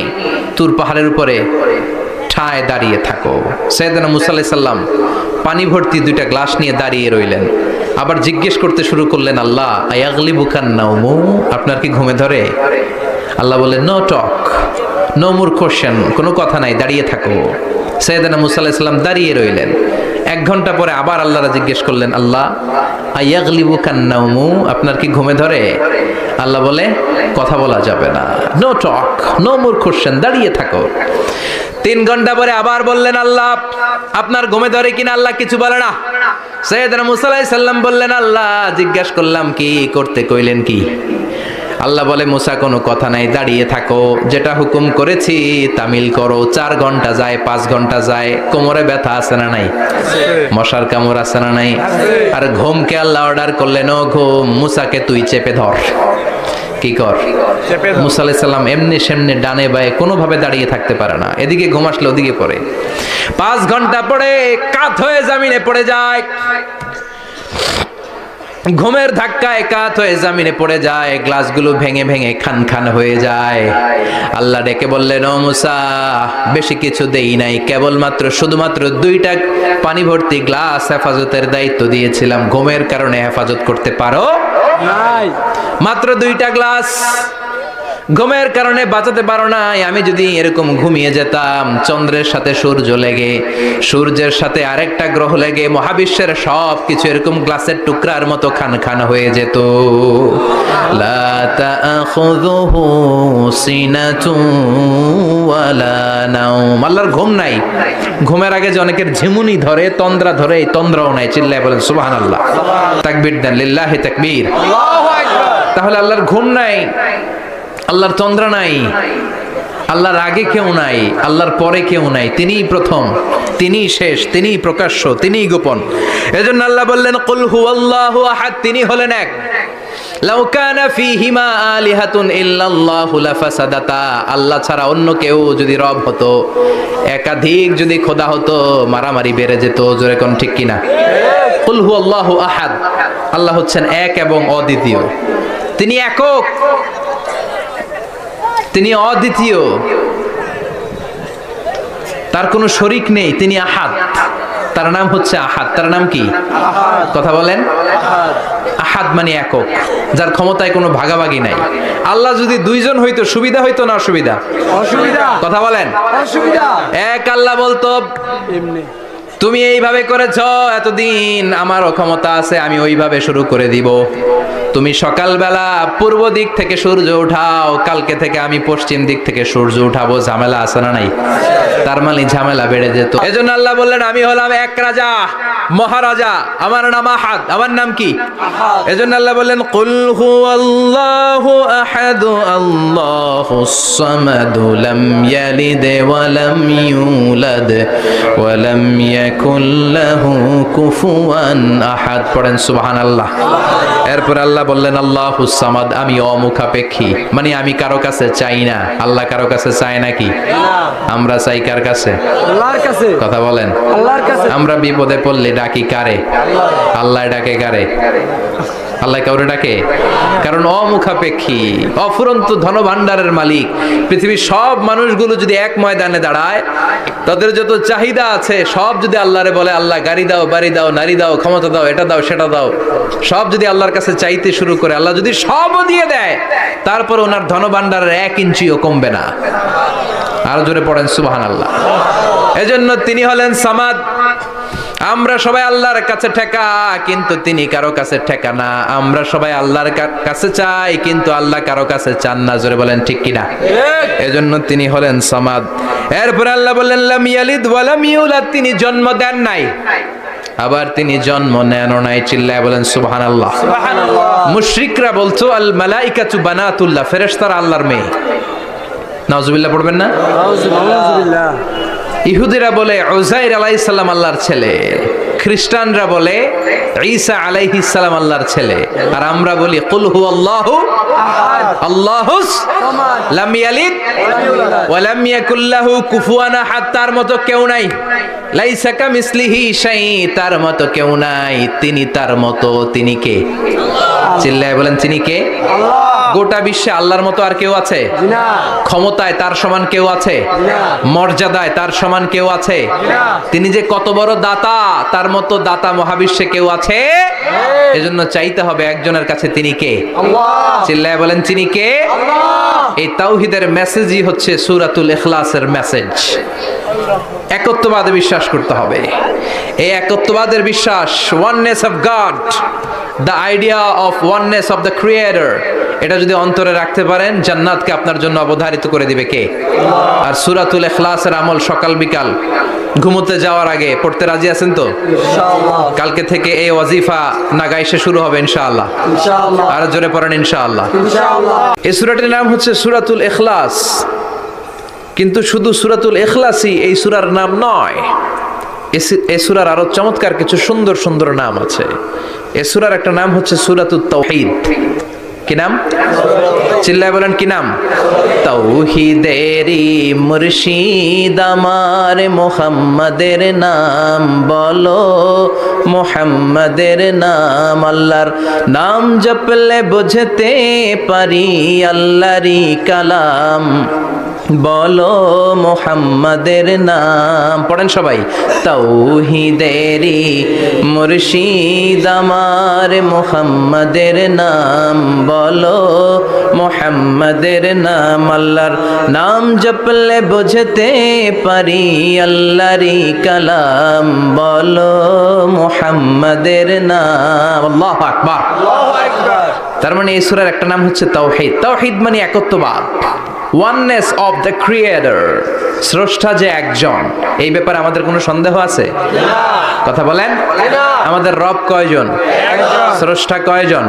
তুর পাহাড়ের উপরে ঠায় দাঁড়িয়ে থাকো। সাইয়েদনা মুসা আলাইহিস সালাম পানি ভর্তি দুইটা গ্লাস নিয়ে দাঁড়িয়ে রইলেন। আবার জিজ্ঞেস করতে শুরু করলেন, আল্লাহ আয়াগলিবুকান নাওম, আপনার কি ঘুমে ধরে? আল্লাহ বললেন, no talk, no more question, কোনো কথা নাই, দাঁড়িয়ে থাকো। সাইয়েদনা মুসা আলাইহিস সালাম দাঁড়িয়ে রইলেন। 1 ঘন্টা পরে আবার আল্লাহরা জিজ্ঞেস করলেন, আল্লাহ আয়াগলিবুকান নাওম, আপনার কি ঘুমে ধরে? আল্লাহ বলে, কথা বলা যাবে না, no talk, no more question, দাঁড়িয়ে থাকো। 3 ঘন্টা পরে আবার বললেন, আল্লাহ আপনার ঘুমে ধরে কিনা? আল্লাহ কিছু বলে না। সাইয়েদনা মুসা আলাইহিস সালাম বললেন, আল্লাহ জিজ্ঞেস করলাম কি করতে কইলেন কি? আল্লাহ বলে, মুসা কোনো কথা নাই, দাঁড়িয়ে থাকো, যেটা হুকুম করেছি তামিল করো। 4 ঘন্টা যায়, 5 ঘন্টা যায়, কোমরে ব্যথা আছে না নাই? মশার কামড় আছে না নাই? আর ঘুমকে আল্লাহ অর্ডার করলেন, ও ঘুম, মুসাকে তুই চেপে ধর। কি কর? মুসা আলাইহিস সালাম এমনি সেমনি ডানে বায়ে কোনোভাবে দাঁড়িয়ে থাকতে পারে না, এদিকে ঘুম আসলে ওদিকে পড়ে। 5 ঘন্টা পরে কাত হয়ে জমিনে পড়ে যায়, ঘুমের ধাক্কায় কাত হয়ে জমিনে পড়ে যায়, গ্লাসগুলো ভেঙে ভেঙে খান খান হয়ে যায়। আল্লাহ ডেকে বললেন, ও মুসা বেশি কিছু দেই নাই, কেবলমাত্র শুধুমাত্র 2টা পানি ভর্তি গ্লাস হেফাজতের দায়িত্ব দিয়েছিলাম, ঘুমের কারণে হেফাজত করতে পারো নাই। মাত্র 2টা গ্লাস, ঘুমের কারণে বাঁচাতে পারো নাই। আমি যদি এরকম ঘুমিয়ে যেতাম, চন্দ্রের সাথে সূর্য লেগে, সূর্যের সাথে আরেকটা গ্রহ লেগে মহাবিশ্বের সব কিছু এরকম গ্লাসের টুকরার মতো খান খান হয়ে যেত। লা তাখুযুহু সিনাতুন ওয়ালা নাওম, আল্লাহর ঘুম নাই। ঘুমের আগে যে অনেকের ঝিমুনি ধরে, তন্দ্রা ধরে, এই তন্দ্রাও নাই। চিল্লায় বলেন সুবহানাল্লাহ। তাকবীর দেন, লিল্লাহি তাকবীর। আল্লাহু আকবার। তাহলে আল্লাহর ঘুম নাই, আল্লাহর তন্দ্রা নাই, আল্লাহর আগে কেউ নাই, আল্লাহর পরে কেউ নাই। তিনিই প্রথম, তিনিই শেষ, তিনিই প্রকাশ্য, তিনিই গোপন। এজন্য আল্লাহ বললেন, কুল হুয়াল্লাহু আহাদ, তিনি হলেন এক। লাউ কানা ফীহিমা আলিহাতুন ইল্লাল্লাহু লাফাসাদাতা, আল্লাহ ছাড়া অন্য কেউ যদি রব হতো, একাধিক যদি খোদা হতো, মারামারি বেড়ে যেত। জোরে কোন ঠিক কিনা? কুল হুয়াল্লাহু আহাদ, আল্লাহ হচ্ছেন এক এবং অদ্বিতীয়। তিনি একক, তিনি অদ্বিতীয়, তার কোনো শরীক নেই, তিনি আহাদ। তার নাম হচ্ছে আহাদ। তার নাম কি? কথা বলেন। আহাদ মানে একক, যার ক্ষমতায় কোনো ভাগাভাগি নাই। আল্লাহ যদি 2 জন হইতো সুবিধা হইতো না অসুবিধা? অসুবিধা। কথা বলেন। অসুবিধা। এক আল্লাহ বলতো, তুমি এইভাবে করেছো এতদিন, আমারও ক্ষমতা আছে, আমি ওইভাবে শুরু করে দিব। তুমি সকালবেলা পূর্ব দিক থেকে সূর্য উঠাও, কালকে থেকে আমি পশ্চিম দিক থেকে সূর্য উঠাবো। ঝামেলা আছে না নাই? তার মানে ঝামেলা বেড়ে যেত। এজন্য আল্লাহ বললেন আমি হলাম এক রাজা, মহারাজা, আমার নাম আহাদ। আমার নাম কি? এজন্য আল্লাহ বললেন কুল হুয়াল্লাহু আহাদ আল্লাহুস সামাদ লাম ইয়ালিদ ওয়া লাম ইউলাদ ওয়া লাম ইয়াকুল লাহু কুফুয়ান আহাদ। পড়েন সুবহানাল্লাহ। এরপর আল্লাহ বললেন আল্লাহুস সামাদ, আমি অমুখাপেক্ষী, মানে আমি কারো কাছে চাই না। আল্লাহ কারো কাছে চায় নাকি? আমরা চাই কার কাছে? আল্লাহর কাছে। কথা বলেন, আল্লাহর কাছে। আমরা বিপদে পড়লে ডাকি কারে? আল্লাহ ডাকে কারে? আল্লাহ কাউরে ডাকে? কারণ অমুখাপেক্ষী, অফুরন্ত ধনভাণ্ডারের মালিক। পৃথিবীর সব মানুষগুলো যদি এক ময়দানে দাঁড়ায়, তাদের যত চাহিদা আছে সব যদি আল্লাহরে বলে আল্লাহ গাড়ি দাও, বাড়ি দাও, নারী দাও, ক্ষমতা দাও, এটা দাও, সেটা দাও, সব যদি আল্লাহর কাছে চাইতে শুরু করে, আল্লাহ যদি সবও দিয়ে দেয়, তারপর ওনার ধনভাণ্ডারের 1 ইঞ্চিও কমবে না। আরো জোরে পড়েন সুবহানাল্লাহ। এজন্য তিনি হলেন সামাদ। আমরা সবাই আল্লাহর কাছে ঠেকা, কিন্তু তিনি কারো কাছে ঠেকা না। আমরা সবাই আল্লাহর কাছে চাই, কিন্তু আল্লাহ কারো কাছে চান না। জোরে বলেন ঠিক কিনা? এজন্য তিনি হলেন সামাদ। এরপর আল্লাহ বললেন লাম ইয়ালিদ ওয়া লাম ইউলাদ, তিনি জন্ম দেন নাই, আবার তিনি জন্ম নেনও নাই। চিল্লায় বলেন সুবহানাল্লাহ। মুশরিকরা বলতো আল মালাইকাতু বানাতুল্লাহ, ফেরেশতারা আল্লাহর মেয়ে। নাউজুবিল্লাহ পড়বেন না? নাউজুবিল্লাহ। ইহুদিরা বলে উযাইর আলাইহিস সালাম আল্লাহর ছেলে, খ্রিস্টানরা বলে ঈসা আলাইহিস সালাম আল্লাহর ছেলে, আর আমরা বলি কুল হুয়াল্লাহু আহাদ আল্লাহুস সামাদ লাম ইয়ালিদ ওয়া লাম ইয়াকুল লাহু কুফুয়ান আহাদ। তার মতো কেউ নাই। লাইসা কামিসলিহি শাই, তার মতো কেউ নাই। তিনি তার মতো, তিনি কে? চিল্লায় বলেন তিনি কে? আল্লাহ। গোটা বিশ্বে আল্লাহর মতো আর কেউ আছে? না। ক্ষমতায় তার সমান কেউ আছে? না। মর্যাদায় তার সমান কেউ আছে? না। তিনি যে কত বড় দাতা, তার মতো দাতা মহাবিশ্বে কেউ আছে? এজন্য চাইতে হবে একজনের কাছে, তিনি কে? আল্লাহ। চিল্লায় বলেন তিনি কে? আল্লাহ। এই তাওহীদের মেসেজই হচ্ছে সূরাতুল ইখলাসের মেসেজ। একত্ববাদে বিশ্বাস করতে হবে। এই একত্ববাদের বিশ্বাস, oneness of god, the idea of oneness of the creator, এটা যদি অন্তরে রাখতে পারেন, জান্নাতকে আপনার জন্য অবধারিত করে দিবে কে? আর সূরাতুল ইখলাসের আমল সকাল বিকাল ঘুমোতে যাওয়ার আগে পড়তে রাজি আছেন তো? ইনশাআল্লাহ। কালকে থেকে এই ওয়াজিফা নাগাইশে শুরু হবে ইনশাআল্লাহ। ইনশাআল্লাহ। আর জোরে পড়েন ইনশাআল্লাহ। ইনশাআল্লাহ। এই সূরাটির নাম হচ্ছে সূরাতুল ইখলাস। কিন্তু শুধু সূরাতুল ইখলাসই এই সূরার নাম নয়। এই সূরার আরো চমৎকার কিছু সুন্দর সুন্দর নাম আছে। এই সূরার একটা নাম হচ্ছে সূরাতুত তাওহীদ। কি নাম? চিল্লায় বলেন কি নাম? তাওহীদেরই মুর্শিদ আমার মুহাম্মাদের নাম বলো, মুহাম্মাদের নাম। আল্লাহর নাম জপলে বুঝতে পারি আল্লাহরই কালাম বলো, মুহাম্মাদের নাম। পড়েন সবাই। তাওহীদেরই মুর্শিদ আমার মুহাম্মাদের নাম বলো, মুহাম্মাদের নাম। আল্লাহর নাম জপলে বুঝতে পারি আল্লাহরই কালাম বলো, মুহাম্মাদের নাম। আল্লাহু আকবার, আল্লাহু আকবার। তার মানে এই সূরার একটা নাম হচ্ছে তাওহীদ। তাওহীদ মানে একত্ববাদ, ওয়াননেস অফ দ্য ক্রিয়েটর, স্রষ্টা যে একজন। এই ব্যাপারে আমাদের কোনো সন্দেহ আছে? কথা বলেন। আমাদের রব কয়জন? স্রষ্টা কয়জন?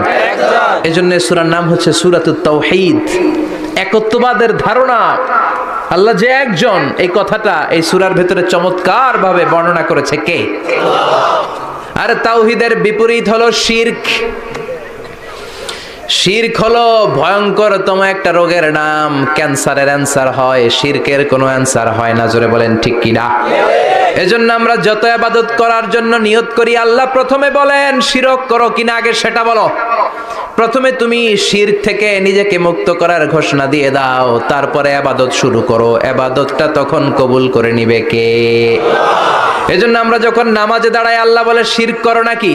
এজন্য সূরার নাম হচ্ছে সূরাতুত তাওহীদ। একত্ববাদের ধারণা, আল্লাহ যে একজন, এই কথাটা এই সূরার ভেতরে চমৎকার ভাবে বর্ণনা করেছে কে? আর তাওহীদের বিপরীত হলো শিরক। শিরক হলো ভয়ঙ্করতম একটা রোগের নাম। ক্যান্সারের অ্যান্সার হয়, শিরকের কোনো অ্যান্সার হয় না। জোরে বলেন ঠিক কিনা? এজন্য আমরা যত ইবাদত করার জন্য নিয়ত করি, আল্লাহ প্রথমে বলেন শিরক করো কিনা আগে সেটা বলো। প্রথমে তুমি শিরক থেকে নিজেকে মুক্ত করার ঘোষণা দিয়ে দাও, তারপরে ইবাদত শুরু করো। ইবাদতটা তখন কবুল করে নিবে কে? এজন্য আমরা যখন নামাজে দাঁড়াই আল্লাহ বলে শিরক করো নাকি,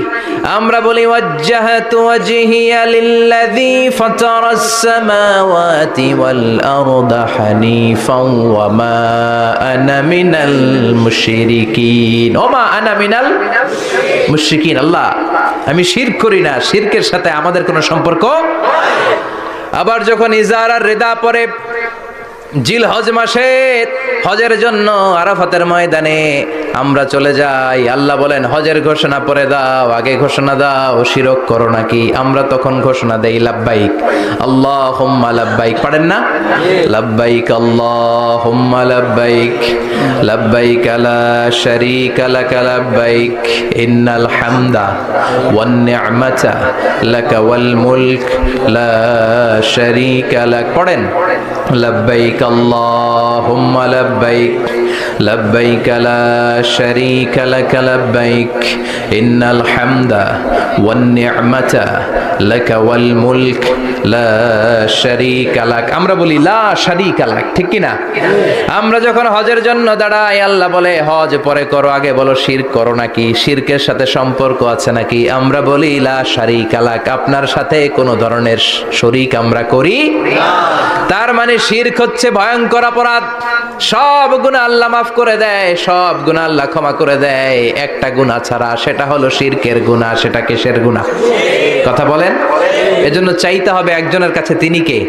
আমরা বলি ওয়াজ্জাহাতু ওয়াজহিয়া লিল্লাযী ফাতারাস সামাওয়াতি ওয়াল আরদা হানিফাও ওয়া মা আনা মিনাল মুশরিকিন, ওমা আনা মিনাল মুশরিকিন। আল্লাহ আমি শিরক করি না, শিরকের সাথে আমাদের কোনো সম্পর্ক। আবার যখন ইজার আর রিদা পরে জিল হজ মাসে হজের জন্য আরাফাতের ময়দানে আমরা চলে যাই, আল্লাহ বলেন হজের ঘোষণা পরে দাও, আগে ঘোষণা দাও শিরক করো নাকি। আমরা তখন ঘোষণা দেই লাব্বাইক আল্লাহুম্মা লাব্বাইক, পারেন না? লাব্বাইক আল্লাহুম্মা লাব্বাইক লাব্বাইক লা শারীকা লাকা লাব্বাইক ইন্নাল হামদা ওয়ান নি'মাতা লাকা ওয়াল মুলক লা শারীকা লাক। পড়েন লাব্বাইক আল্লাহুম্মা লাব্বাইক লাব্বাইক লা শারীকা লাকা লাব্বাইক ইন্নাল হামদা ওয়ান নি'মাতা লাকা ওয়াল মুলক লা শারীকা লাক। আমরা বলি লা শারীকা লাক, ঠিক কি না? আমরা যখন হজের জন্য দাঁড়াই আল্লাহ বলে হজ পরে করো, আগে বলো শিরক করো নাকি, শিরকের সাথে সম্পর্ক আছে নাকি। আমরা বলি লা শারীকা লাক, আপনার সাথে কোনো ধরনের শরীক আমরা করি না। তার মানে শিরক হচ্ছে ভয়ঙ্কর অপরাধ। সব গুনাহ আল্লাহ মাফ করে দেয়, সব গুনাহ আল্লাহ ক্ষমা করে দেয়, একটা গুনাহ ছাড়া, সেটা হলো শিরকের গুনাহ। সেটা কিসের গুনাহ? কথা বলেন। এজন্য চাইতে হবে একজনের কাছে, তিনি কে?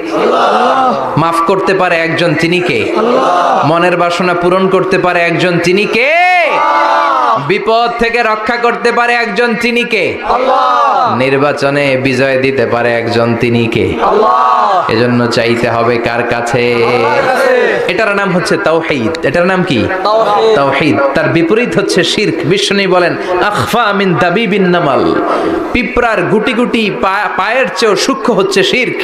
মাফ করতে পারে একজন, তিনি কে? মনের বাসনা পূরণ করতে পারে একজন, তিনি কে? বিপদ থেকে রক্ষা করতে পারে একজন, তিনি কে? নির্বাচনে বিজয় দিতে পারে একজন, তিনি কে? এজন্য চাইতে হবে কার কাছে? এটার নাম হচ্ছে তাওহীদ। এটার নাম কি? তাওহীদ। তার বিপরীত হচ্ছে শিরক। বিষ্ণু বলেন আখফা মিন দাবিবিন নামাল, পিঁপড়ার গুটি গুটি পায়ের চেয়েও সূক্ষ্ম হচ্ছে শিরক।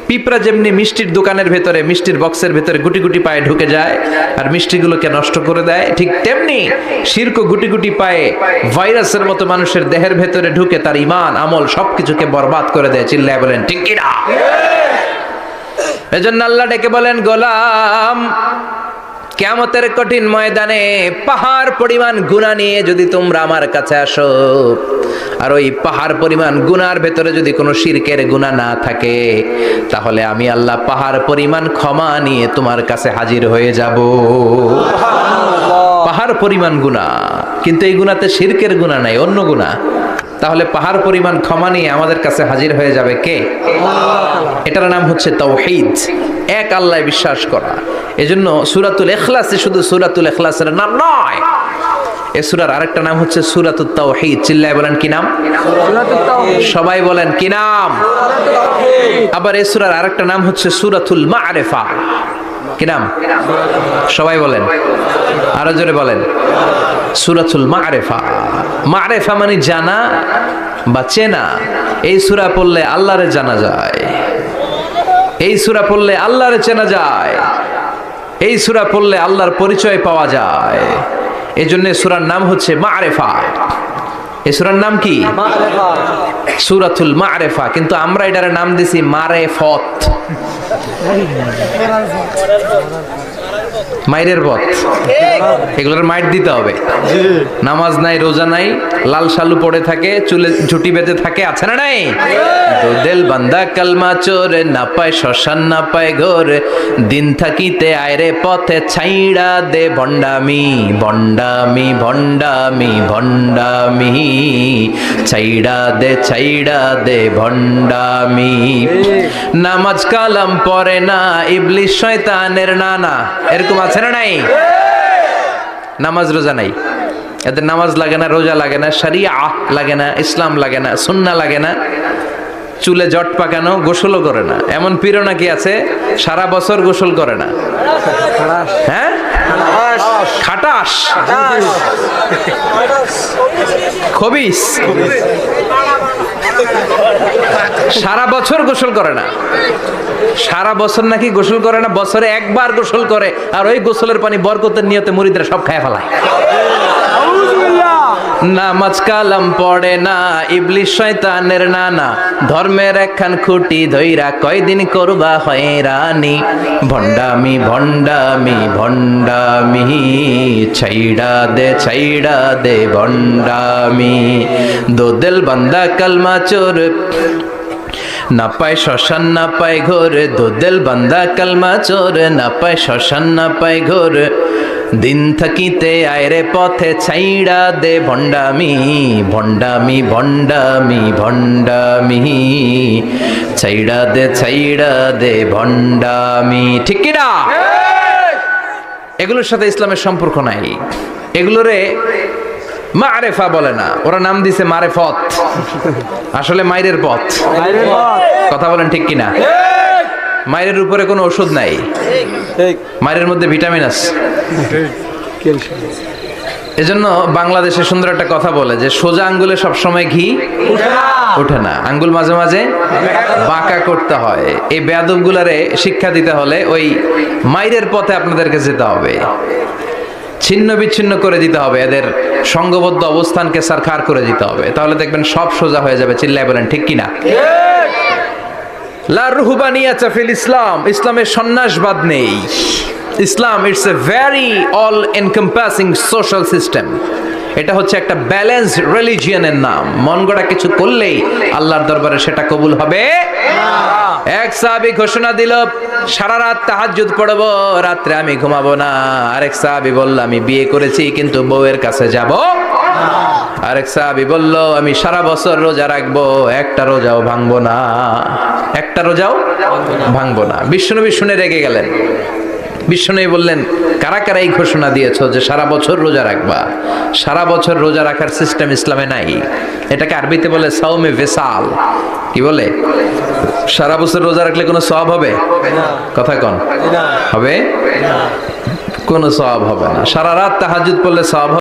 পিঁপড়া যেমনি মিষ্টির দোকানের ভেতরে, মিষ্টির বক্সের ভেতরে গুটি গুটি পায়ে ঢুকে যায় আর মিষ্টিগুলোকে নষ্ট করে দেয়, ঠিক তেমনি শিরক গুটি গুটি পায়ে ভাইরাসের মতো মানুষের দেহের ভেতরে ঢুকে তার ঈমান আমল সবকিছুকে বরবাদ করে দেয়। চিল্লায় বলেন ঠিক কি না? এজন্য আল্লাহ ডেকে বলেন গোলাম, কিয়ামতের কঠিন ময়দানে পাহাড় পরিমাণ গুনাহ নিয়ে যদি তোমরা আমার কাছে আসো, আর ওই পাহাড় পরিমাণ গুনার ভেতরে যদি কোনো শিরকের গুনাহ না থাকে, তাহলে আমি আল্লাহ পাহাড় পরিমাণ ক্ষমা নিয়ে তোমার কাছে হাজির হয়ে যাব। পাহাড় পরিমাণ গুনাহ, কিন্তু এই গুনাতে শিরকের গুনাহ নাই, অন্য গুনাহ। তাহলে পাহাড় পরিমাণ ক্ষমা নিয়ে আমাদের কাছে হাজির হয়ে যাবে কে? এটার নাম হচ্ছে তাওহীদ, এক আল্লাহ বিশ্বাস করা। এজন্য সূরাতুল ইখলাসে শুধু সূরাতুল ইখলাসের নাম নয়, এই সূরার আরেকটা নাম হচ্ছে সূরাতুত তাওহীদ। চিল্লায় বলেন কি নাম? সবাই বলেন কি নাম? আবার এই সূরার আরেকটা নাম হচ্ছে সূরাতুল মা'রিফা। কি নাম? সবাই বলেন, আরো জোরে বলেন। সূরাতুল মা'রিফা। মা'রিফা মানে জানা বা চেনা। এই সূরা পড়লে আল্লাহরে জানা যায়, এই সূরা পড়লে আল্লাহরে চেনা যায়, এই সূরা পড়লে আল্লাহর পরিচয় পাওয়া যায়। এই জন্য সূরার নাম হচ্ছে মা'রিফা। এই সূরার নাম কি? সূরাতুল মা'রিফা। কিন্তু আমরা এটার নাম দিছি মারেফত, মাইরের পথ। এগুলোর মাইর দিতে হবে। নামাজ নাই, রোজা নাই, লাল শালু পড়ে থাকে, চুলে ঝুটি বেঁধে থাকে, আছে না নাই? দিল বান্দা কালমা চোরে, না পায় শ্মশান না পায় ঘোর, দিন থাকিতে আয়রে পথে ছাইড়া দে ভণ্ডামি ভণ্ডামি ভণ্ডামি ভণ্ডামি, ছাইড়া দে ভণ্ডামি। নামাজ কালাম পড়ে না, ইবলিশ শয়তানের নানা, এরকম আছে না নাই? নামাজ রোজা নাই, এদের নামাজ লাগে না, রোজা লাগে না, শরিয়া লাগে না, ইসলাম লাগে না, সুন্নাহ লাগে না, চুলে জট পাকানো, গোসলও করে না। এমন পীর নাকি আছে সারা বছর গোসল করে না। হ্যাঁ, খাটাস, খবিস, সারা বছর গোসল করে না। সারা বছর নাকি গোসল করে না, বছরে একবার গোসল করে, আর ওই গোসলের পানি বরকতের নিয়তে মুরিদরা সব খায় ফেলায়। নামাজ কালাম পড়ে না, ইবলিশ শয়তানের নানা, ধর্মের একখান খুঁটি ধইরা কয়দিন করবা হয়রানি। ভণ্ডামি ভণ্ডামি ভণ্ডামি, ছাইড়া দে ভণ্ডামি। দোদেল বান্দা কালমা চোর, না পায় শ্মশান না পায় ঘোর। দোদেল বান্দা কালমা চোর, না পায় শ্মশান না পায় ঘোর। দিন থাকিতে আয়রে পথে, ছাইড়া দে ভণ্ডামি ভণ্ডামি ভণ্ডামি ভণ্ডামি, ছাইড়া দে ভণ্ডামি। ঠিক কি না? এগুলোর সাথে ইসলামের সম্পর্ক নাই। এগুলোরে মারেফা বলে না, ওরা নাম দিছে মারেফত, আসলে মাইরের পথ। কথা বলেন ঠিক কিনা? মাইরের উপরে কোনো ওষুধ নাই, মাইরের মধ্যে ভিটামিন আছে। এজন্য বাংলাদেশে সুন্দর একটা কথা বলে যে সোজা আঙ্গুলে সবসময় ঘি ওঠে না, আঙ্গুল মাঝে মাঝে বাঁকা করতে হয়। এই বেয়াদব গুলারে শিক্ষা দিতে হলে ওই মাইরের পথে আপনাদেরকে যেতে হবে, ছিন্ন বিচ্ছিন্ন করে দিতে হবে, এদের সংঘবদ্ধ অবস্থানকে সারখার করে দিতে হবে, তাহলে দেখবেন সব সোজা হয়ে যাবে। চিল্লায় বলেন ঠিক কিনা? লা রুহবানিয়াতা ফিল ইসলাম, ইসলামের সন্ন্যাসবাদ নেই। Islam it's a very all encompassing social system. এটা হচ্ছে একটা ব্যালেন্সড রিলিজিয়নের নাম। মন গড়া কিছু করলেই আল্লাহর দরবারে সেটা কবুল হবে না। এক সাহাবী ঘোষণা দিল, সারা রাত তাহাজ্জুদ পড়ব, রাত্রে আমি ঘুমাবো না। আরেক সাহাবী বলল, আমি বিয়ে করেছি কিন্তু বউয়ের কাছে যাব না। আরেক সাহাবী বলল, আমি সারা বছর রোজা রাখবো, একটা রোজাও ভাঙবো না, একটা রোজাও ভাঙবো না। বিশ্বনবী শুনে রেগে গেলেন। বিশ্বনবী বললেন, কারা কারা এই ঘোষণা দিয়েছো যে সারা বছর রোজা রাখবা? সারা বছর রোজা রাখার সিস্টেম ইসলামে নাই। এটাকে আরবিতে বলে সাওমে ভেসাল। কি বলে? সারা বছর রোজা রাখলে কোনো সওয়াব হবে? কথা কন, হবে? কোনো সওয়াব হবে না। সারা রাত তাহাজ্জুদ পড়লে সওয়াব